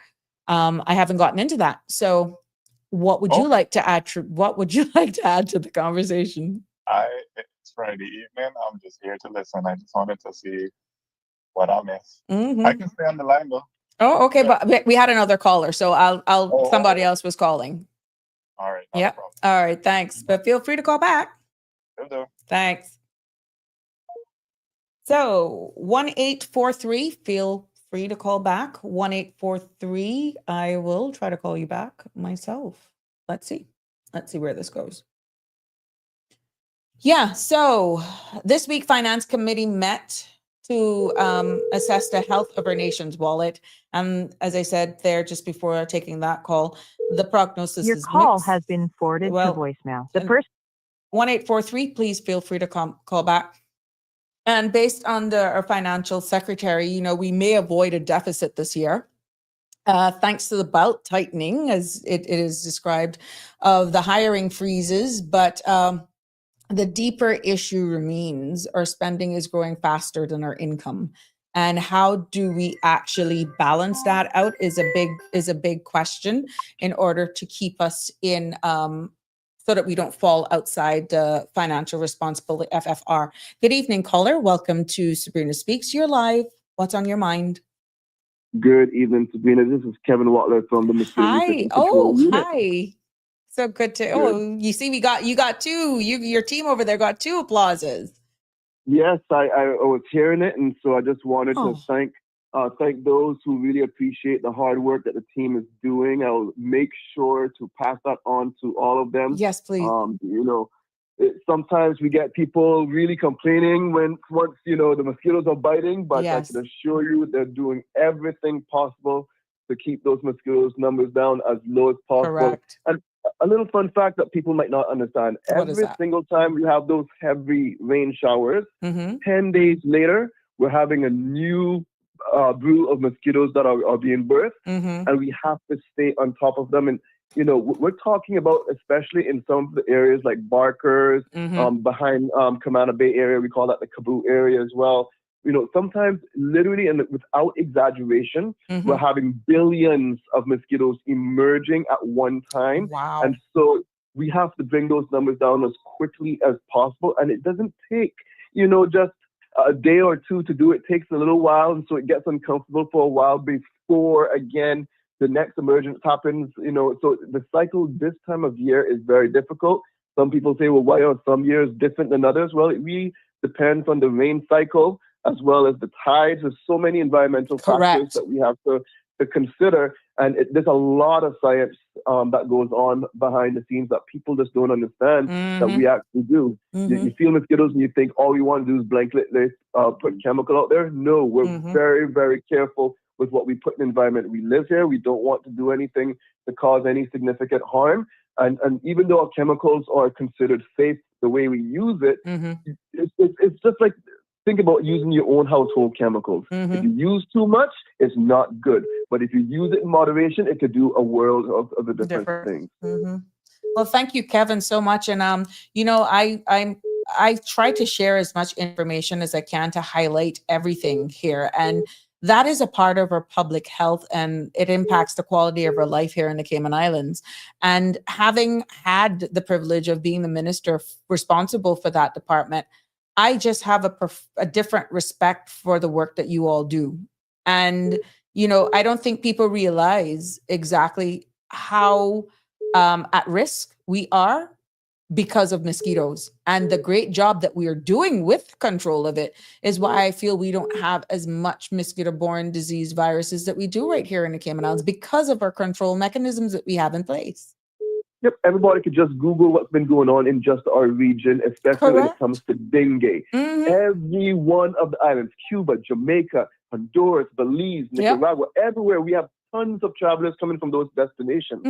I haven't gotten into that. So, what would you like to add? What would you like to add to the conversation? It's Friday evening. I'm just here to listen. I just wanted to see what I missed. Mm-hmm. I can stay on the line though. Oh, okay. Yeah. But we had another caller, so somebody else was calling. All right. Yep. All right. Thanks. But feel free to call back. Will do. Thanks. So 1843, feel free to call back. 1843. I will try to call you back myself. Let's see where this goes. Yeah, so this week Finance Committee met to assess the health of our nation's wallet. And as I said there just before taking that call, the prognosis Your is call mixed. has been forwarded to voicemail. The person 1843, please feel free to call back. And based on our financial secretary, we may avoid a deficit this year. Thanks to the belt tightening, as it is described, of the hiring freezes, but the deeper issue remains our spending is growing faster than our income. And how do we actually balance that out is a big question in order to keep us in so that we don't fall outside the financial responsibility FFR. Good evening, caller. Welcome to Sabrina Speaks. You're live. What's on your mind? Good evening, Sabrina. This is Kevin Watler from the Hi. Hi. So good to. Good. Oh, you see, you got 2. Your team over there got 2 applauses. Yes, I was hearing it, and so I just wanted to thank thank those who really appreciate the hard work that the team is doing. I'll make sure to pass that on to all of them. Yes, please. Sometimes we get people really complaining once the mosquitoes are biting, but I can assure you they're doing everything possible to keep those mosquitoes numbers down as low as possible. Correct. And a little fun fact that people might not understand: every single time we have those heavy rain showers, 10 days later we're having a new brew of mosquitoes that are being birthed, and we have to stay on top of them. And we're talking about, especially in some of the areas like Barkers, behind Camana Bay area, we call that the Kaboo area as well. Sometimes literally and without exaggeration, we're having billions of mosquitoes emerging at one time. Wow. And so we have to bring those numbers down as quickly as possible. And it doesn't take, just a day or two to do it. It takes a little while. And so it gets uncomfortable for a while before, again, the next emergence happens. So the cycle this time of year is very difficult. Some people say, well, why are some years different than others? Well, it really depends on the rain cycle as well as the tides. There's so many environmental factors that we have to consider. And there's a lot of science that goes on behind the scenes that people just don't understand that we actually do. You feel mosquitoes and you think all we want to do is blanket put chemical out there. No, we're very, very careful with what we put in the environment. We live here. We don't want to do anything to cause any significant harm. And even though our chemicals are considered safe, the way we use it, it's just like, think about using your own household chemicals. If you use too much, it's not good. But if you use it in moderation, it could do a world of the different things. Well, thank you, Kevin, so much. And I try to share as much information as I can to highlight everything here. And that is a part of our public health, and it impacts the quality of our life here in the Cayman Islands. And having had the privilege of being the minister responsible for that department, I just have a different respect for the work that you all do. And, I don't think people realize exactly how at risk we are because of mosquitoes. And the great job that we are doing with control of it is why I feel we don't have as much mosquito-borne disease viruses that we do right here in the Cayman Islands, because of our control mechanisms that we have in place. Yep, everybody could just Google what's been going on in just our region, especially when it comes to dengue. Every one of the islands, Cuba, Jamaica, Honduras, Belize, Nicaragua, everywhere, we have tons of travelers coming from those destinations.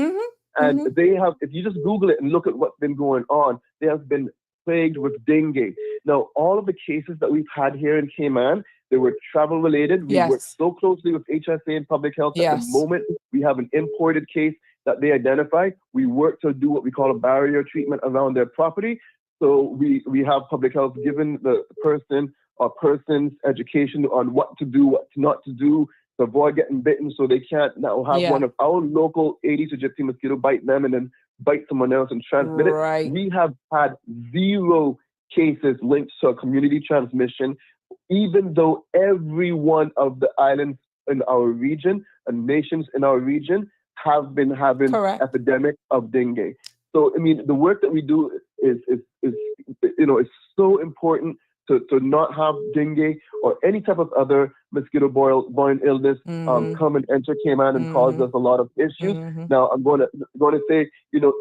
And they have, if you just Google it and look at what's been going on, they have been plagued with dengue. Now, all of the cases that we've had here in Cayman, they were travel related. We work so closely with HSA and public health. At the moment, we have an imported case that they identify. We work to do what we call a barrier treatment around their property. So we have public health giving the person or persons education on what to do, what not to do to avoid getting bitten, so they can't now have one of our local Aedes aegypti mosquito bite them and then bite someone else and transmit it. We have had 0 cases linked to a community transmission, even though every one of the islands in our region and nations in our region have been having epidemic of dengue. So, I mean, the work that we do is so important to not have dengue or any type of other mosquito-borne illness come and enter Cayman and cause us a lot of issues. Now, I'm going to say,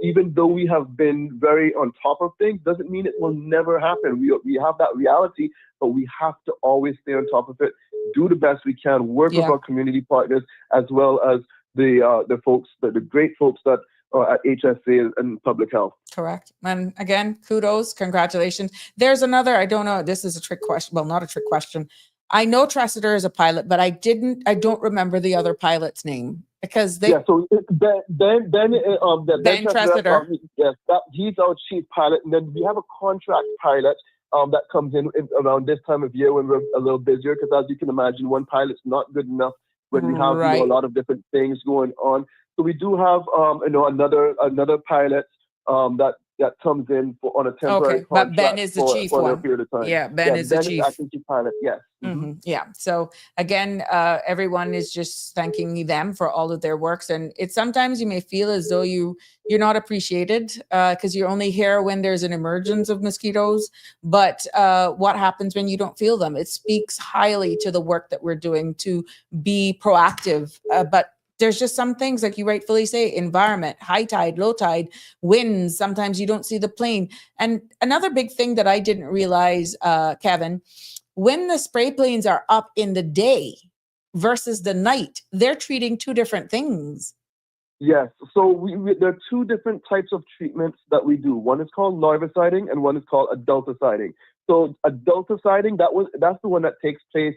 even though we have been very on top of things, doesn't mean it will never happen. We have that reality, but we have to always stay on top of it, do the best we can, work with our community partners, as well as the folks, the great folks that are at HSA and public health. Correct. And again, kudos, congratulations. There's another, I don't know, this is a trick question. Well, not a trick question. I know Tressiter is a pilot, but I don't remember the other pilot's name because they. Yeah, so Ben Tressiter. Yes, he's our chief pilot. And then we have a contract pilot that comes in around this time of year when we're a little busier, because as you can imagine, one pilot's not good enough when we have a lot of different things going on. So we do have another pilot that that comes in on a temporary Okay, but Ben contract is the for chief a little one. period of time. Yeah, Ben is the Ben is chief. acting chief pilot. Yes. Yeah. So again, everyone is just thanking them for all of their works, and it's sometimes you may feel as though you're not appreciated because you're only here when there's an emergence of mosquitoes. But what happens when you don't feel them? It speaks highly to the work that we're doing to be proactive. But there's just some things, like you rightfully say, environment, high tide, low tide, winds. Sometimes you don't see the plane. And another big thing that I didn't realize, Kevin, when the spray planes are up in the day versus the night, they're treating two different things. Yes. So there are two different types of treatments that we do. One is called larviciding and one is called adulticiding. So adulticiding, that's the one that takes place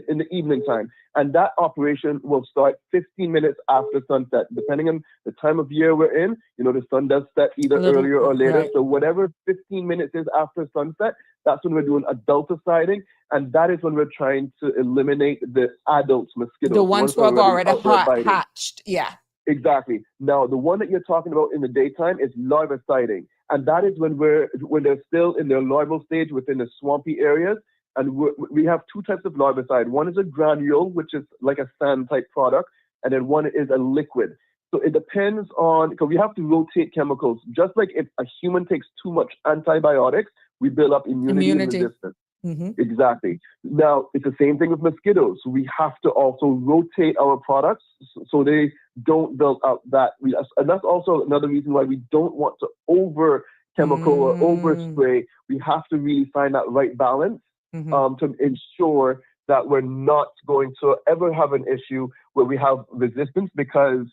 in the evening time. And that operation will start 15 minutes after sunset, depending on the time of year we're in. The sun does set either earlier or later. Right. So whatever 15 minutes is after sunset, that's when we're doing adulticiding. And that is when we're trying to eliminate the adult mosquitoes. The ones who have already hatched. Yeah. Exactly. Now, the one that you're talking about in the daytime is larviciding. And that is when they're still in their larval stage within the swampy areas. And we have two types of larvicide. One is a granule, which is like a sand type product. And then one is a liquid. So it depends on, because we have to rotate chemicals. Just like if a human takes too much antibiotics, we build up immunity. And resistance. Exactly. Now, it's the same thing with mosquitoes. We have to also rotate our products so they don't build up that. And that's also another reason why we don't want to over chemical or over spray. We have to really find that right balance to ensure that we're not going to ever have an issue where we have resistance, because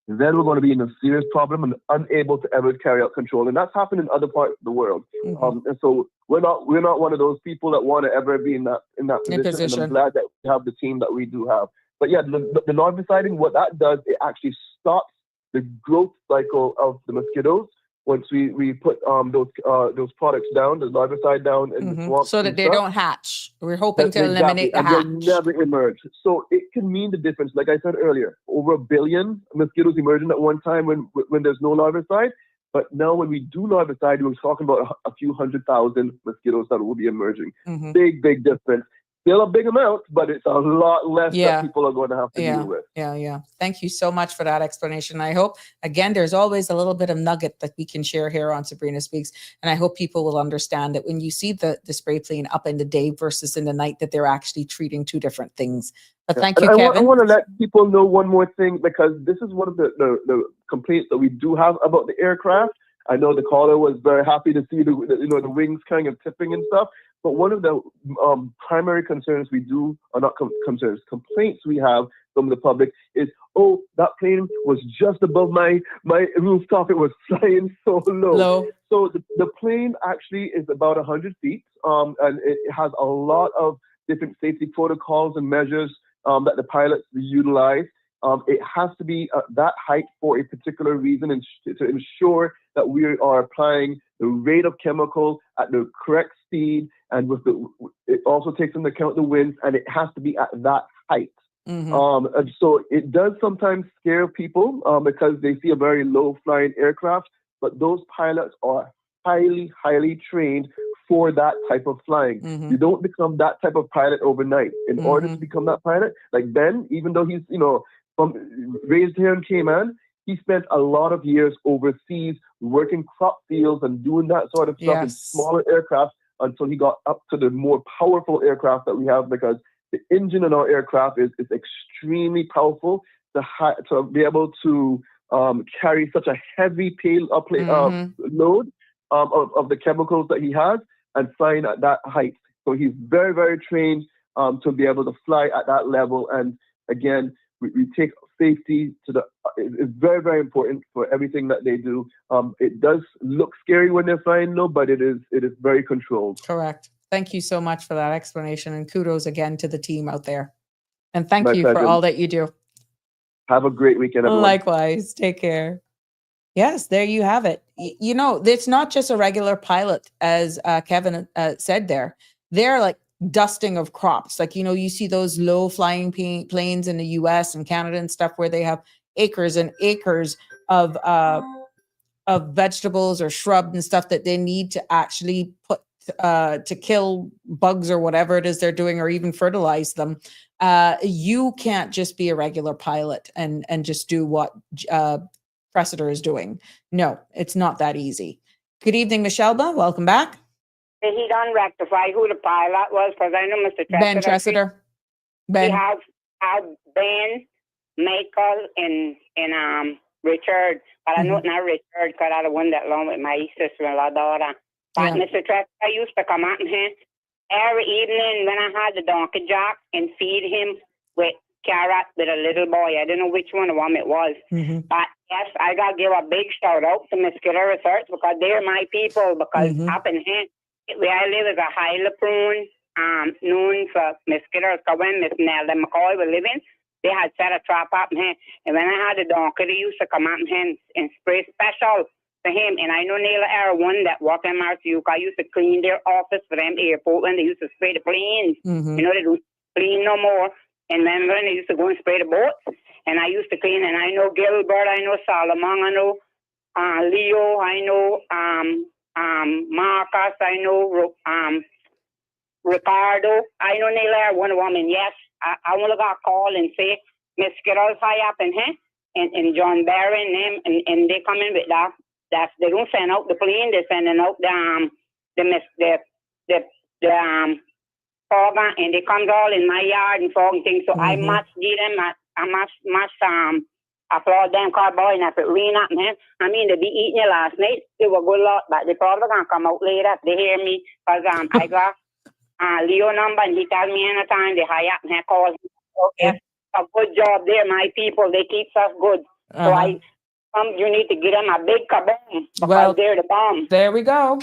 then we're going to be in a serious problem and unable to ever carry out control. And that's happened in other parts of the world. And so we're not one of those people that want to ever be in that position. And I'm glad that we have the team that we do have. But yeah, the larviciding, what that does, it actually stops the growth cycle of the mosquitoes once we put those products down, the larvicide down in the swamp, so that they don't hatch. We're hoping to eliminate the hatch. They'll never emerge. So it can mean the difference. Like I said earlier, over 1 billion mosquitoes emerging at one time when there's no larvicide. But now when we do larvicide, we're talking about a few 100,000 mosquitoes that will be emerging. Big difference. Still a big amount, but it's a lot less that people are going to have to deal with. Yeah. Thank you so much for that explanation. I hope, again, there's always a little bit of nugget that we can share here on Sabrina Speaks. And I hope people will understand that when you see the spray plane up in the day versus in the night, that they're actually treating two different things. But thank you, Kevin. I want to let people know one more thing, because this is one of the complaints that we do have about the aircraft. I know the caller was very happy to see the wings kind of tipping and stuff. But one of the primary concerns we do, or not complaints we have from the public is, oh, that plane was just above my rooftop. It was flying so low. So the plane actually is about 100 feet, and it has a lot of different safety protocols and measures that the pilots utilize. It has to be that height for a particular reason, and to ensure that we are applying the rate of chemical at the correct speed, and it also takes into account the winds, and it has to be at that height. And so it does sometimes scare people because they see a very low flying aircraft, but those pilots are highly trained for that type of flying. You don't become that type of pilot overnight. In order to become that pilot, like Ben, even though he's raised here in Cayman, he spent a lot of years overseas working crop fields and doing that sort of stuff in smaller aircraft until he got up to the more powerful aircraft that we have, because the engine in our aircraft is extremely powerful to be able to carry such a heavy load of the chemicals that he has and flying at that height. So he's very trained to be able to fly at that level. And again, we take safety it's very important for everything that they do. It does look scary when they're flying low, but it is very controlled. Correct. Thank you so much for that explanation, and kudos again to the team out there. And thank you pleasure. for all that you do. Have a great weekend, everyone. Likewise. Take care. Yes, there you have it. It's not just a regular pilot, as Kevin said there. They're like dusting of crops. Like, you see those low flying planes in the US and Canada and stuff where they have acres and acres of vegetables or shrub and stuff that they need to actually put to kill bugs or whatever it is they're doing, or even fertilize them. You can't just be a regular pilot and just do what Cressida is doing. No, it's not that easy. Good evening, Michelba. Welcome back. He done rectify who the pilot was, because I know Mr. Tressida. Ben Tressida. Ben. We have Ben, Michael, and Richard. But I know it's not Richard, because I'm the one that along with my sister-in-law daughter. But Mr. Tressida used to come out here every evening when I had the donkey jock and feed him with carrot with a little boy. I don't know which one of them it was. But yes, I got to give a big shout out to Mosquito Research, because they're my people. Because up in here, where I live is a highly prune, known for mosquitoes. Because when Miss Nelda McCoy was living, they had set a trap up in here. And when I had the donkey, they used to come out in here and spray special for him. And I know Naila era one that worked in Martiuk. I used to clean their office for them airport when they used to spray the planes. You know, they don't clean no more. And then when they used to go and spray the boats, and I used to clean. And I know Gilbert, I know Solomon, I know Leo, I know Marcus, I know Ricardo, I know Naila, one woman. Yes, I want to got a call and say mosquitoes high up in here, and John Barry and them, and they come in with that. They don't send out the plane, they're sending out the fog, and they comes all in my yard and fog and things. So I must give them, I must applaud them, cause boy, and if it rain up in here, I mean, they be eating it last night, they were good lot, but they probably gonna come out later if they hear me, because I got Leo number, and he tells me anytime they high up and he calls me. Okay, a good job there, my people, they keep us good. So you need to give them a big kaboom, because they're the bomb. There we go.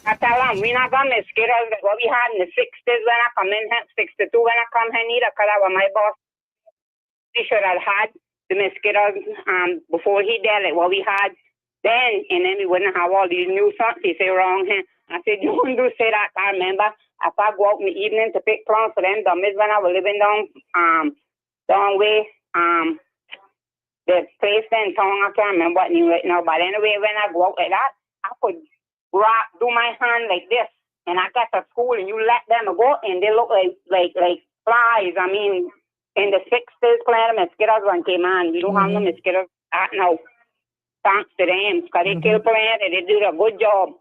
I tell them, we're not going to mosquitoes like what we had in the 60s when I come in here, 62 when I come here, neither, because I was my boss. We should have had the mosquitoes before he did it, what we had then, and then we wouldn't have all these new songs. He said, wrong here. I said, you wouldn't do say that. I remember if I go out in the evening to pick plants for them dummies when I was living down way, the place in town, I can't remember what name right now, but anyway, when I go out like that, I could do my hand like this, and I get to school, and you let them go, and they look like flies. I mean, in the 60s, plenty of mosquitoes when came on. We don't have no mosquitoes now, thanks to them, because they kill plenty. They do a good job.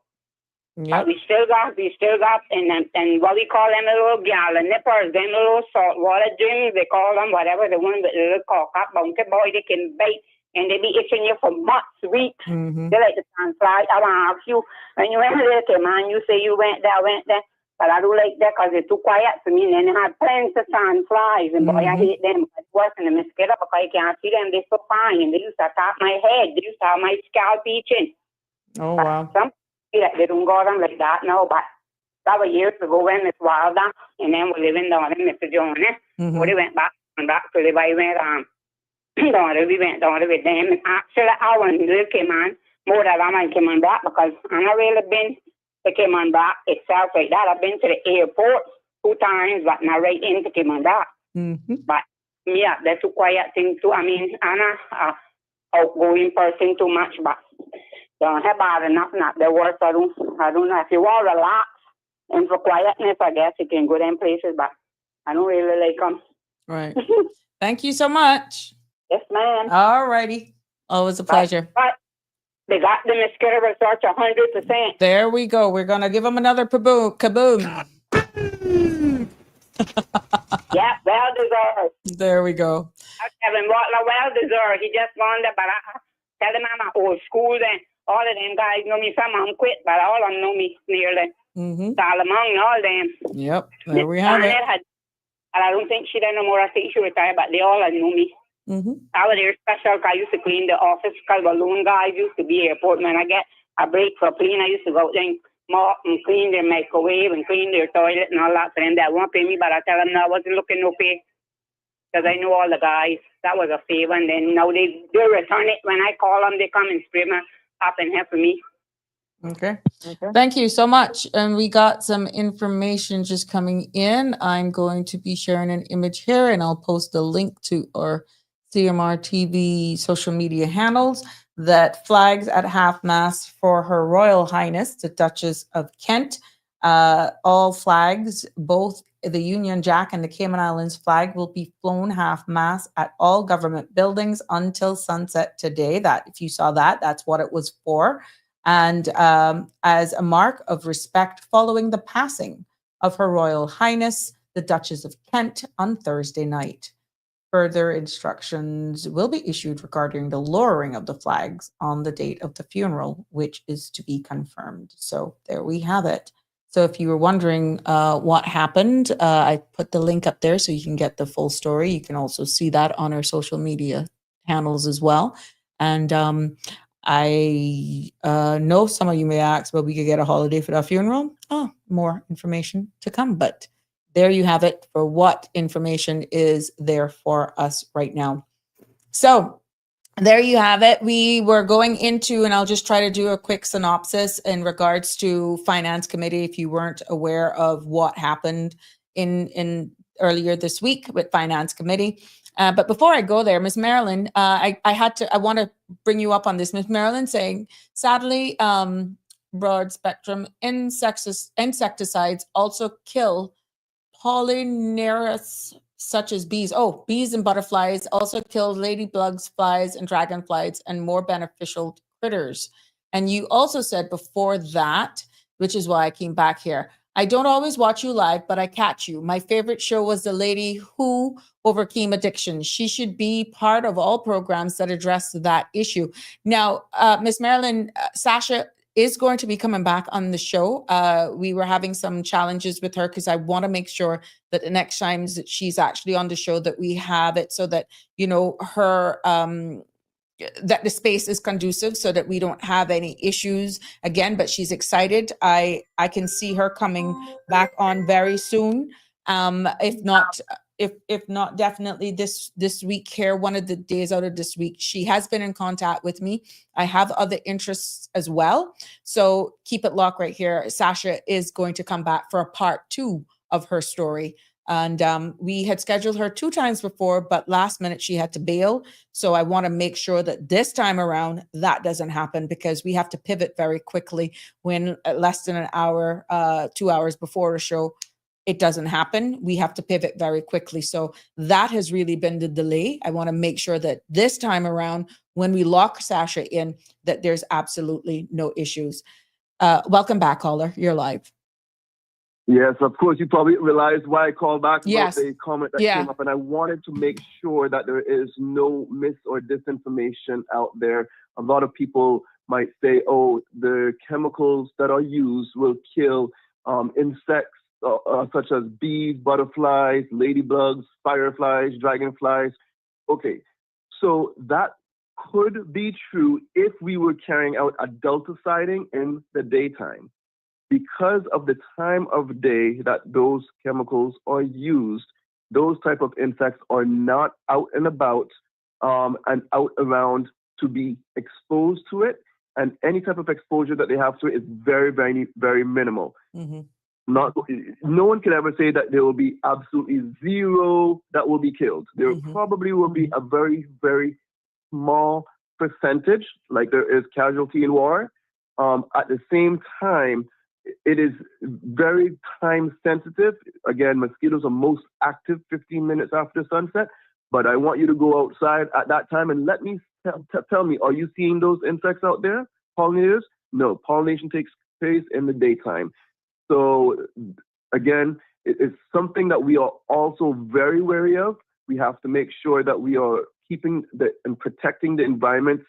But we still got, and what we call them little gallon nippers, them little saltwater gyms, they call them, whatever, the one with the little cock up, bounty boy, they can bite. And they be itching you for months, weeks. They like to fly. I want to ask you, when you went there, man, you say you went there, but I don't like that because they're too quiet for me. And then they had plenty of sandflies, and boy, I hate them. It's worse than the mosquito because you can't see them. They're so fine, and they used to attack my head. They used to have my scalp itching. Oh, wow. Some people, they don't go them like that now, but that was years ago when Miss Wilder, and then we're living down in Mr. Jones. Before they went back to the way we went we went down with them, and actually I went to Cayman, more than I Cayman back, because I've not really been to Cayman back itself like that. I've been to the airport 2 times, but not right into Cayman back. But yeah, that's a quiet thing too. I mean, I'm not outgoing person too much, but don't have bad enough, not the worst. I don't know. If you want to relax and for quietness, I guess you can go them places, but I don't really like them. Right. Thank you so much. Yes, ma'am. All righty. Always a pleasure. But they got the mosquito research 100%. There we go. We're going to give them another kaboom. Yeah, well deserved. There we go. Kevin Butler, well deserved. He just won that, but I tell him I'm at old school then. All of them guys know me. Some of them quit, but all of them know me nearly. Solomon, all them. Yep, there we have it. I don't think she done no more. I think she retired, but they all know me. I was there special because I used to clean the office because balloon guys used to be airport. When I get a break for clean, I used to go out there and mop and clean their microwave and clean their toilet and all that for them. That won't pay me, but I tell them no, I wasn't looking no pay because I know all the guys. That was a favor. And then now they return it. When I call them, they come and spray me up and help me. Okay. Thank you so much. And we got some information just coming in. I'm going to be sharing an image here, and I'll post a link to our CMR TV social media handles that flags at half-mast for Her Royal Highness, the Duchess of Kent. All flags, both the Union Jack and the Cayman Islands flag, will be flown half-mast at all government buildings until sunset today. That, if you saw that, that's what it was for. And as a mark of respect following the passing of Her Royal Highness, the Duchess of Kent, on Thursday night. Further instructions will be issued regarding the lowering of the flags on the date of the funeral, which is to be confirmed. So there we have it. So if you were wondering what happened, I put the link up there so you can get the full story. You can also see that on our social media handles as well. And I know some of you may ask, well, we could get a holiday for that funeral. Oh, more information to come. But there you have it for what information is there for us right now. So there you have it. We were going into, and I'll just try to do a quick synopsis in regards to Finance Committee, if you weren't aware of what happened in earlier this week with Finance Committee. But before I go there, Ms. Marilyn, I want to bring you up on this. Ms. Marilyn saying, sadly, broad spectrum insecticides also kill pollinators such as bees. Oh, bees and butterflies also kill ladybugs, flies, and dragonflies, and more beneficial critters. And you also said before that, which is why I came back here, I don't always watch you live, but I catch you. My favorite show was The Lady Who Overcame Addiction. She should be part of all programs that address that issue. Now, Ms. Marilyn, Sasha is going to be coming back on the show. We were having some challenges with her because I want to make sure that the next time that she's actually on the show that we have it so that, you know, her, that the space is conducive so that we don't have any issues again, but she's excited. I can see her coming back on very soon. If not, definitely this week here, one of the days out of this week. She has been in contact with me. I have other interests as well. So keep it locked right here. Sasha is going to come back for a part 2 of her story. And we had scheduled her 2 times before, but last minute she had to bail. So I want to make sure that this time around that doesn't happen, because we have to pivot very quickly when less than an hour, 2 hours before a show, it doesn't happen. We have to pivot very quickly. So that has really been the delay. I want to make sure that this time around, when we lock Sasha in, that there's absolutely no issues. Welcome back, caller. You're live. Yes, of course. You probably realized why I called back Yes. about the comment that came up, and I wanted to make sure that there is no mis or disinformation out there. A lot of people might say, oh, the chemicals that are used will kill insects such as bees, butterflies, ladybugs, fireflies, dragonflies. Okay, so that could be true if we were carrying out adulticiding in the daytime. Because of the time of day that those chemicals are used, those type of insects are not out and about and out around to be exposed to it. And any type of exposure that they have to it is very, very, very minimal. Mm-hmm. No one can ever say that there will be absolutely zero that will be killed. There probably will be a very, very small percentage, like there is casualty in war. At the same time, it is very time sensitive. Again, mosquitoes are most active 15 minutes after sunset, but I want you to go outside at that time and let me tell me, are you seeing those insects out there, pollinators? No, pollination takes place in the daytime. So again, it's something that we are also very wary of. We have to make sure that we are keeping and protecting the environment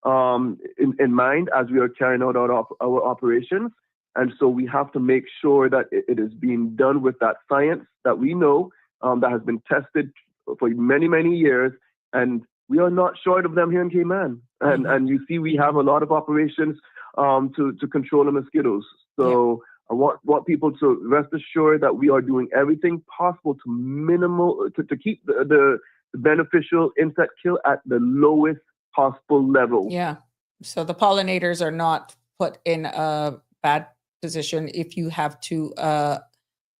in mind as we are carrying out our operations. And so we have to make sure that it is being done with that science that we know that has been tested for many, many years. And we are not short of them here in Cayman. And you see, we have a lot of operations to control the mosquitoes. So I want people to rest assured that we are doing everything possible to keep the beneficial insect kill at the lowest possible level. Yeah. So the pollinators are not put in a bad position if you have to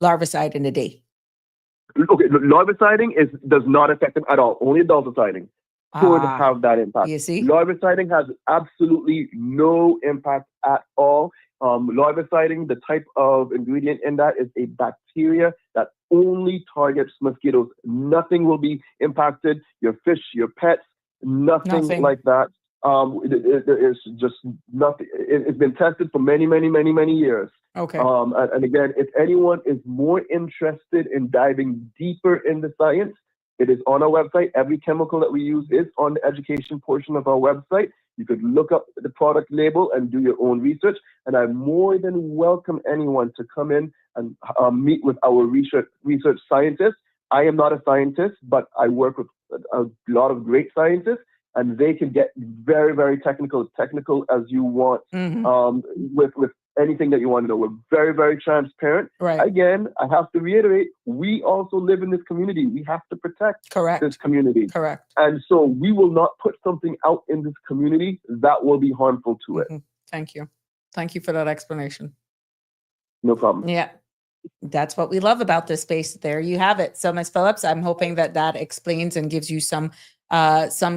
larvicide in a day. Okay, larviciding does not affect them at all, only adulticiding. could have that impact. You see? Larviciding has absolutely no impact at all. Larviciding, the type of ingredient in that is a bacteria that only targets mosquitoes. Nothing will be impacted. Your fish, your pets, nothing like that. There is just nothing. It's been tested for many, many, many, many years. Okay. And again, if anyone is more interested in diving deeper in the science, it is on our website. Every chemical that we use is on the education portion of our website. You could look up the product label and do your own research. And I more than welcome anyone to come in and meet with our research scientists. I am not a scientist, but I work with a lot of great scientists, and they can get very, very technical as you want, with anything that you want to know. We're very, very transparent. Right. Again, I have to reiterate, we also live in this community. We have to protect this community. Correct. And so we will not put something out in this community that will be harmful to it. Thank you. Thank you for that explanation. No problem. Yeah. That's what we love about this space. There you have it. So, Ms. Phillips, I'm hoping that explains and gives you some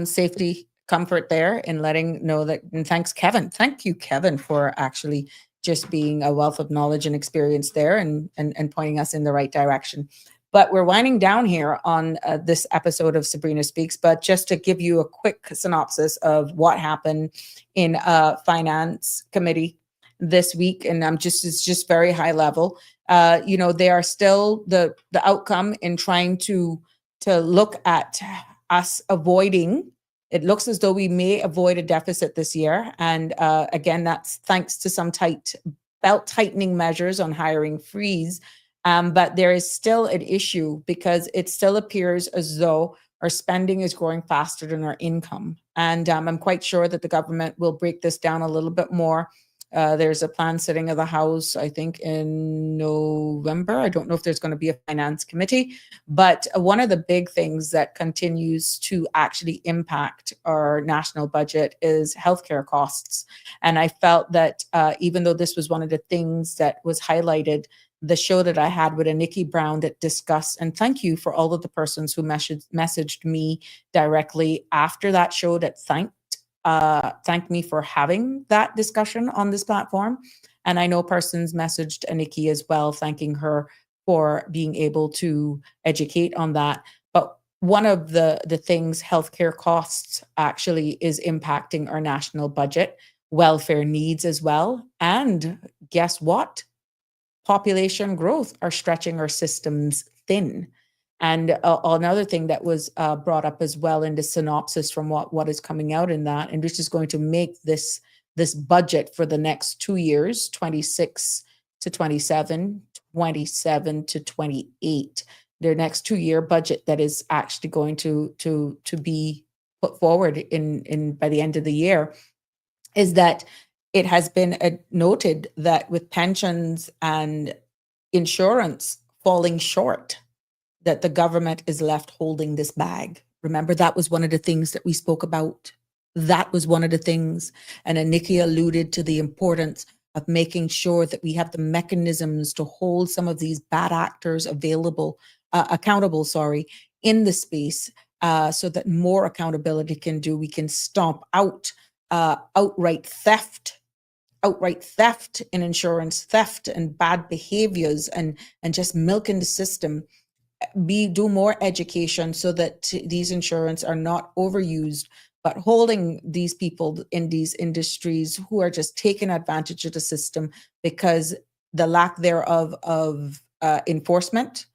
safety comfort there in letting know that. And thanks, Kevin. Thank you, Kevin, for actually just being a wealth of knowledge and experience there and pointing us in the right direction. But we're winding down here on this episode of Sabrina Speaks. But just to give you a quick synopsis of what happened in Finance Committee this week, and it's just very high level. They are still the outcome in trying to look at us avoiding. It looks as though we may avoid a deficit this year. And again, that's thanks to some belt tightening measures on hiring freeze. But there is still an issue because it still appears as though our spending is growing faster than our income. And I'm quite sure that the government will break this down a little bit more. There's a planned sitting of the House, I think, in November. I don't know if there's going to be a finance committee, but one of the big things that continues to actually impact our national budget is healthcare costs. And I felt that even though this was one of the things that was highlighted, the show that I had with Nikki Brown that discussed, and thank you for all of the persons who messaged me directly after that show that thanked me for having that discussion on this platform. And I know persons messaged Nikki as well, thanking her for being able to educate on that. But one of the things, healthcare costs actually is impacting our national budget, welfare needs as well. And guess what? Population growth are stretching our systems thin. And another thing that was brought up as well in the synopsis from what is coming out in that, and which is going to make this budget for the next 2 years, 26 to 27, 27 to 28, their next 2-year budget that is actually going to be put forward in by the end of the year, is that it has been noted that with pensions and insurance falling short, that the government is left holding this bag. Remember, that was one of the things that we spoke about. That was one of the things. And Nikki alluded to the importance of making sure that we have the mechanisms to hold some of these bad actors accountable, in the space, so that more accountability we can stomp out outright theft in insurance, theft and bad behaviors, and just milking the system. Do more education so that these insurance are not overused, but holding these people in these industries who are just taking advantage of the system because the lack thereof of enforcement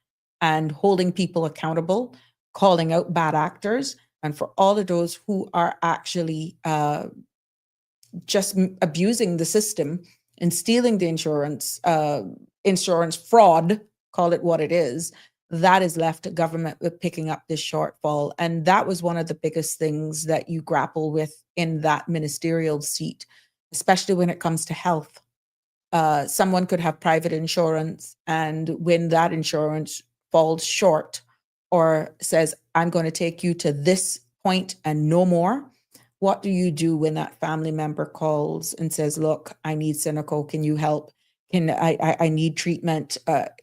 and holding people accountable, calling out bad actors, and for all of those who are actually just abusing the system and stealing the insurance fraud, call it what it is, that is left government with picking up this shortfall. And that was one of the biggest things that you grapple with in that ministerial seat, especially when it comes to health. Someone could have private insurance, and when that insurance falls short or says, I'm going to take you to this point and no more, what do you do when that family member calls and says, look, I need Cineco, can you help? I need treatment.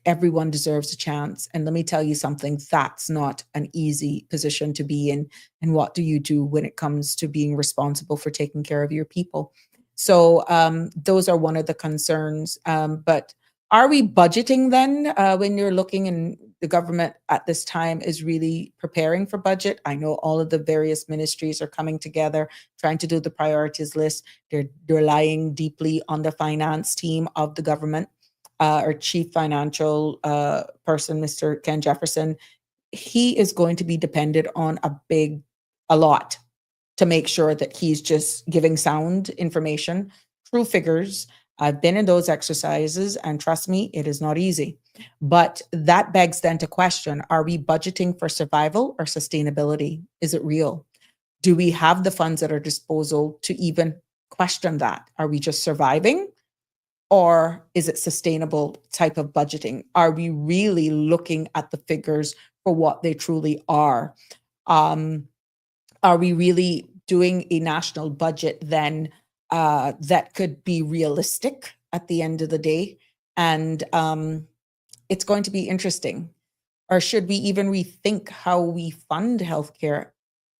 Everyone deserves a chance. And let me tell you something, that's not an easy position to be in. And what do you do when it comes to being responsible for taking care of your people? So those are one of the concerns. But are we budgeting then when you're looking and the government at this time is really preparing for budget? I know all of the various ministries are coming together, trying to do the priorities list. They're relying deeply on the finance team of the government. Our chief financial person, Mr. Ken Jefferson, he is going to be dependent on a lot to make sure that he's just giving sound information, true figures. I've been in those exercises, and trust me, it is not easy. But that begs then to question, are we budgeting for survival or sustainability? Is it real? Do we have the funds at our disposal to even question that? Are we just surviving? Or is it sustainable type of budgeting? Are we really looking at the figures for what they truly are? Are we really doing a national budget then that could be realistic at the end of the day? And it's going to be interesting. Or should we even rethink how we fund healthcare?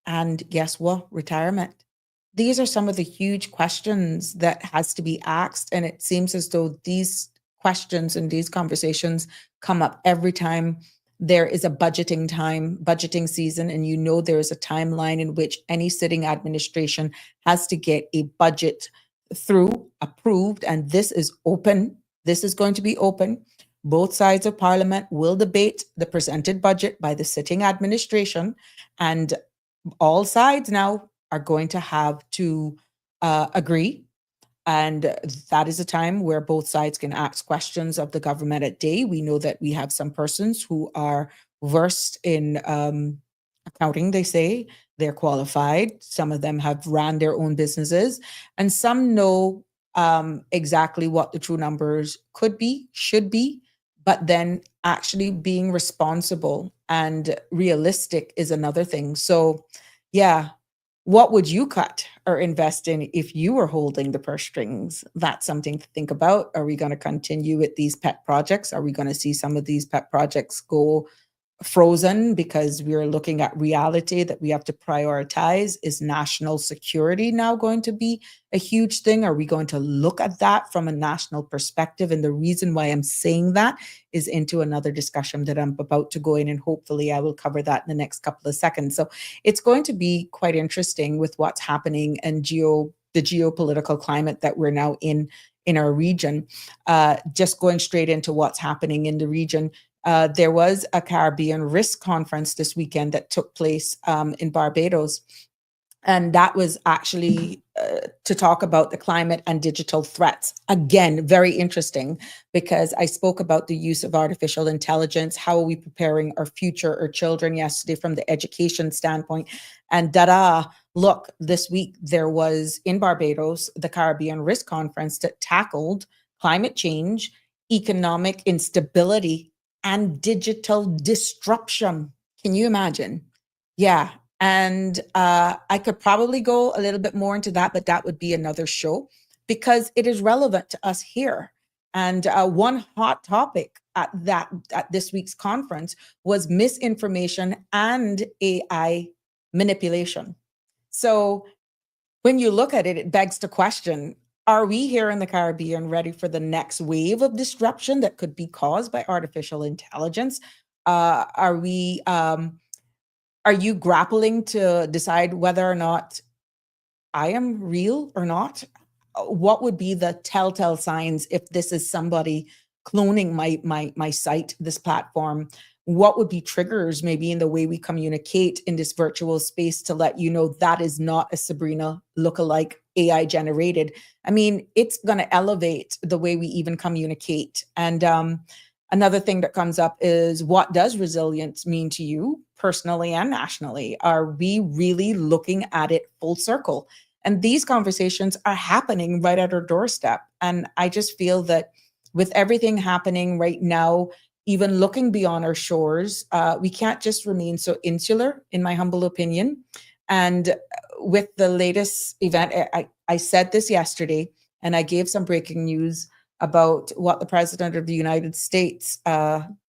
And guess what? Retirement. These are some of the huge questions that has to be asked. And it seems as though these questions and these conversations come up every time there is a budgeting season, and you know there is a timeline in which any sitting administration has to get a budget approved, and this is open. This is going to be open. Both sides of Parliament will debate the presented budget by the sitting administration, and all sides now are going to have to agree. And that is a time where both sides can ask questions of the government at day. We know that we have some persons who are versed in accounting, they say. They're qualified. Some of them have ran their own businesses. And some know exactly what the true numbers could be, should be. But then actually being responsible and realistic is another thing. So, yeah. What would you cut or invest in if you were holding the purse strings? That's something to think about. Are we going to continue with these pet projects? Are we going to see some of these pet projects go frozen because we're looking at reality that we have to prioritize? Is national security now going to be a huge thing? Are we going to look at that from a national perspective? And the reason why I'm saying that is into another discussion that I'm about to go in, and hopefully I will cover that in the next couple of seconds. So it's going to be quite interesting with what's happening and the geopolitical climate that we're now in our region. Just going straight into what's happening in the region. There was a Caribbean Risk Conference this weekend that took place in Barbados. And that was actually to talk about the climate and digital threats. Again, very interesting, because I spoke about the use of artificial intelligence. How are we preparing our future, our children, yesterday from the education standpoint? And look, this week there was in Barbados, the Caribbean Risk Conference that tackled climate change, economic instability, and digital disruption. Can you imagine? Yeah. And I could probably go a little bit more into that, but that would be another show because it is relevant to us here. And one hot topic at this week's conference was misinformation and AI manipulation. So when you look at it, it begs to question, are we here in the Caribbean ready for the next wave of disruption that could be caused by artificial intelligence? Are you grappling to decide whether or not I am real or not? What would be the telltale signs if this is somebody cloning my site, this platform? What would be triggers maybe in the way we communicate in this virtual space to let you know that is not a Sabrina lookalike AI generated? I mean, it's going to elevate the way we even communicate. And another thing that comes up is, what does resilience mean to you personally and nationally? Are we really looking at it full circle? And these conversations are happening right at our doorstep. And I just feel that with everything happening right now, even looking beyond our shores, we can't just remain so insular, in my humble opinion. And with the latest event, I said this yesterday, and I gave some breaking news about what the President of the United States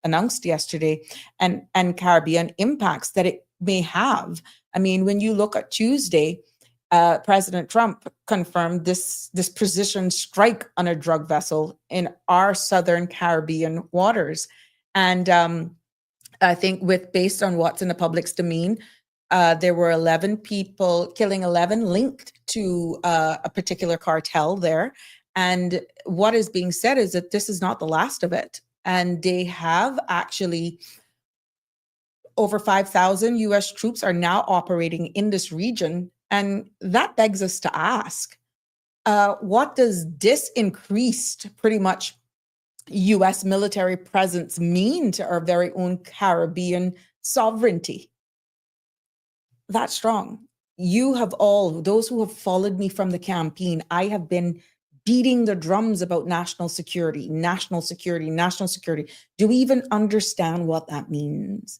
announced yesterday and Caribbean impacts that it may have. I mean, when you look at Tuesday, President Trump confirmed this precision strike on a drug vessel in our southern Caribbean waters. And I think based on what's in the public's domain, there were 11 people, killing 11 linked to a particular cartel there. And what is being said is that this is not the last of it. And they have actually over 5,000 US troops are now operating in this region. And that begs us to ask, what does this increased pretty much US military presence mean to our very own Caribbean sovereignty? That's strong. You have all, those who have followed me from the campaign, I have been beating the drums about national security, national security, national security. Do we even understand what that means?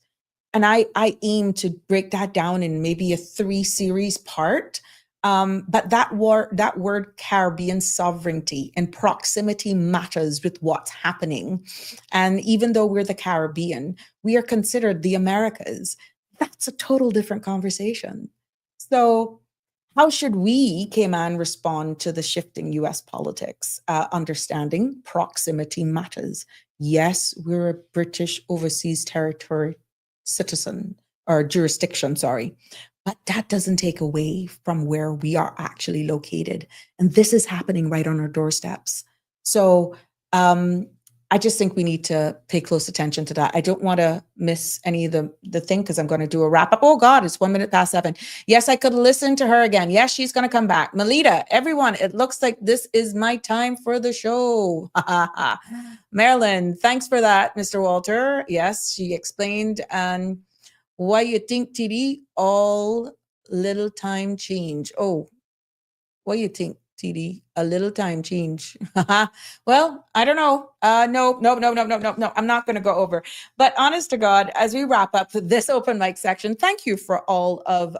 And I aim to break that down in maybe a 3-series part. But that word Caribbean sovereignty and proximity matters with what's happening. And even though we're the Caribbean, we are considered the Americas. That's a total different conversation. So how should we, Cayman, respond to the shifting US politics? Understanding proximity matters. Yes, we're a British overseas territory citizen or jurisdiction, sorry. But that doesn't take away from where we are actually located. And this is happening right on our doorsteps. So I just think we need to pay close attention to that. I don't want to miss any of the thing because I'm going to do a wrap up. Oh God, it's 7:01. Yes, I could listen to her again. Yes, she's going to come back. Melita, everyone, it looks like this is my time for the show. Marilyn, thanks for that, Mr. Walter. Yes, she explained. And why you think, TD? All little time change. Oh, what do you think, TD? A little time change. Well, I don't know. No. I'm not going to go over. But honest to God, as we wrap up this open mic section, thank you for all of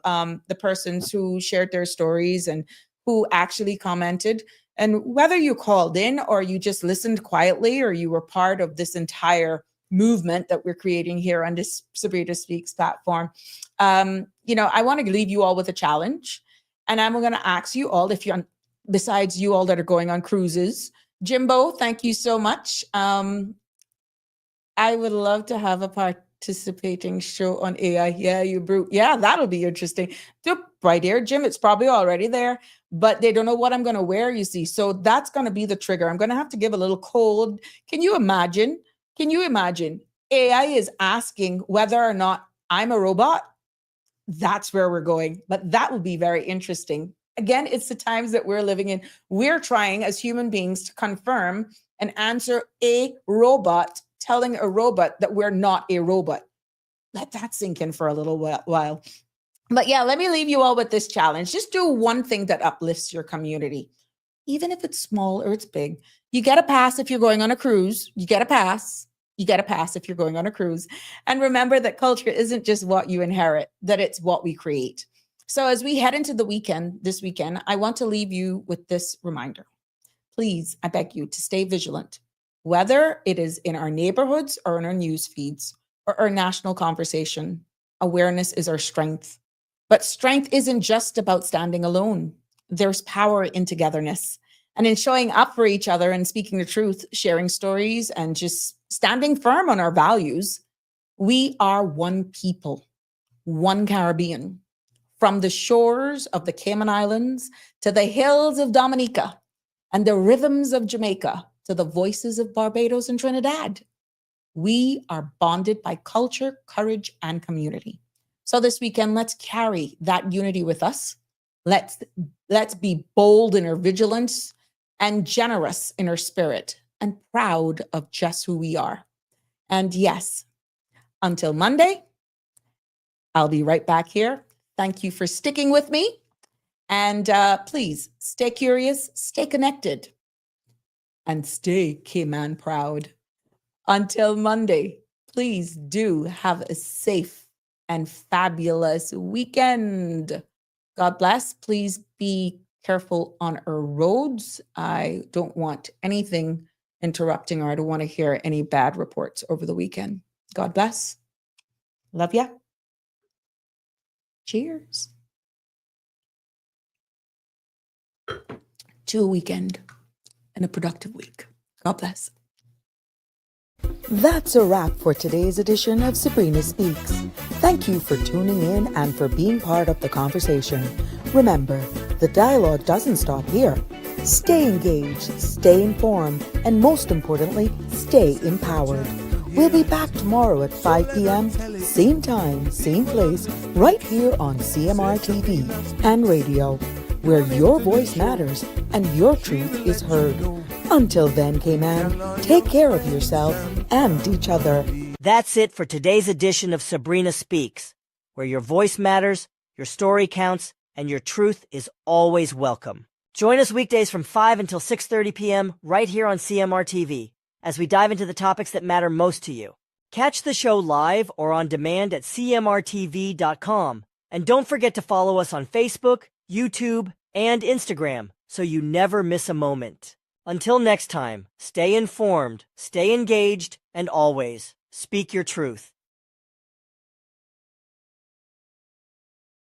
the persons who shared their stories and who actually commented. And whether you called in or you just listened quietly or you were part of this entire movement that we're creating here on this Sabrina Speaks platform, I want to leave you all with a challenge. And I'm going to ask you all, if you're besides you all that are going on cruises, Jimbo, thank you so much. I would love to have a participating show on AI. Yeah, you brute. Yeah, that'll be interesting. Right here, Jim, it's probably already there, but they don't know what I'm going to wear, you see. So that's going to be the trigger. I'm going to have to give a little code. Can you imagine? AI is asking whether or not I'm a robot? That's where we're going. But that will be very interesting. Again, it's the times that we're living in. We're trying as human beings to confirm and answer a robot, telling a robot that we're not a robot. Let that sink in for a little while. But yeah, let me leave you all with this challenge. Just do one thing that uplifts your community. Even if it's small or it's big. You get a pass if you're going on a cruise. You get a pass if you're going on a cruise. And remember that culture isn't just what you inherit, that it's what we create. So as we head into this weekend, I want to leave you with this reminder. Please, I beg you to stay vigilant, whether it is in our neighborhoods or in our news feeds or our national conversation. Awareness is our strength. But strength isn't just about standing alone. There's power in togetherness and in showing up for each other and speaking the truth, sharing stories, and just standing firm on our values. We are one people, one Caribbean, from the shores of the Cayman Islands to the hills of Dominica and the rhythms of Jamaica to the voices of Barbados and Trinidad. We are bonded by culture, courage, and community. So this weekend, let's carry that unity with us. Let's be bold in our vigilance and generous in our spirit and proud of just who we are. And yes, until Monday, I'll be right back here. Thank you for sticking with me. And please stay curious, stay connected, and stay Cayman proud. Until Monday, please do have a safe and fabulous weekend. God bless. Please be careful on our roads. I don't want anything interrupting, or I don't want to hear any bad reports over the weekend. God bless. Love ya. Cheers. To a weekend and a productive week. God bless. That's a wrap for today's edition of Sabrina Speaks. Thank you for tuning in and for being part of the conversation. Remember, the dialogue doesn't stop here. Stay engaged, stay informed, and most importantly, stay empowered. We'll be back tomorrow at 5 p.m., same time, same place, right here on CMR TV and radio, where your voice matters and your truth is heard. Until then, Cayman, take care of yourself and each other. That's it for today's edition of Sabrina Speaks, where your voice matters, your story counts, and your truth is always welcome. Join us weekdays from 5 until 6:30 p.m. right here on CMR TV as we dive into the topics that matter most to you. Catch the show live or on demand at cmrtv.com. And don't forget to follow us on Facebook, YouTube, and Instagram so you never miss a moment. Until next time, stay informed, stay engaged, and always speak your truth.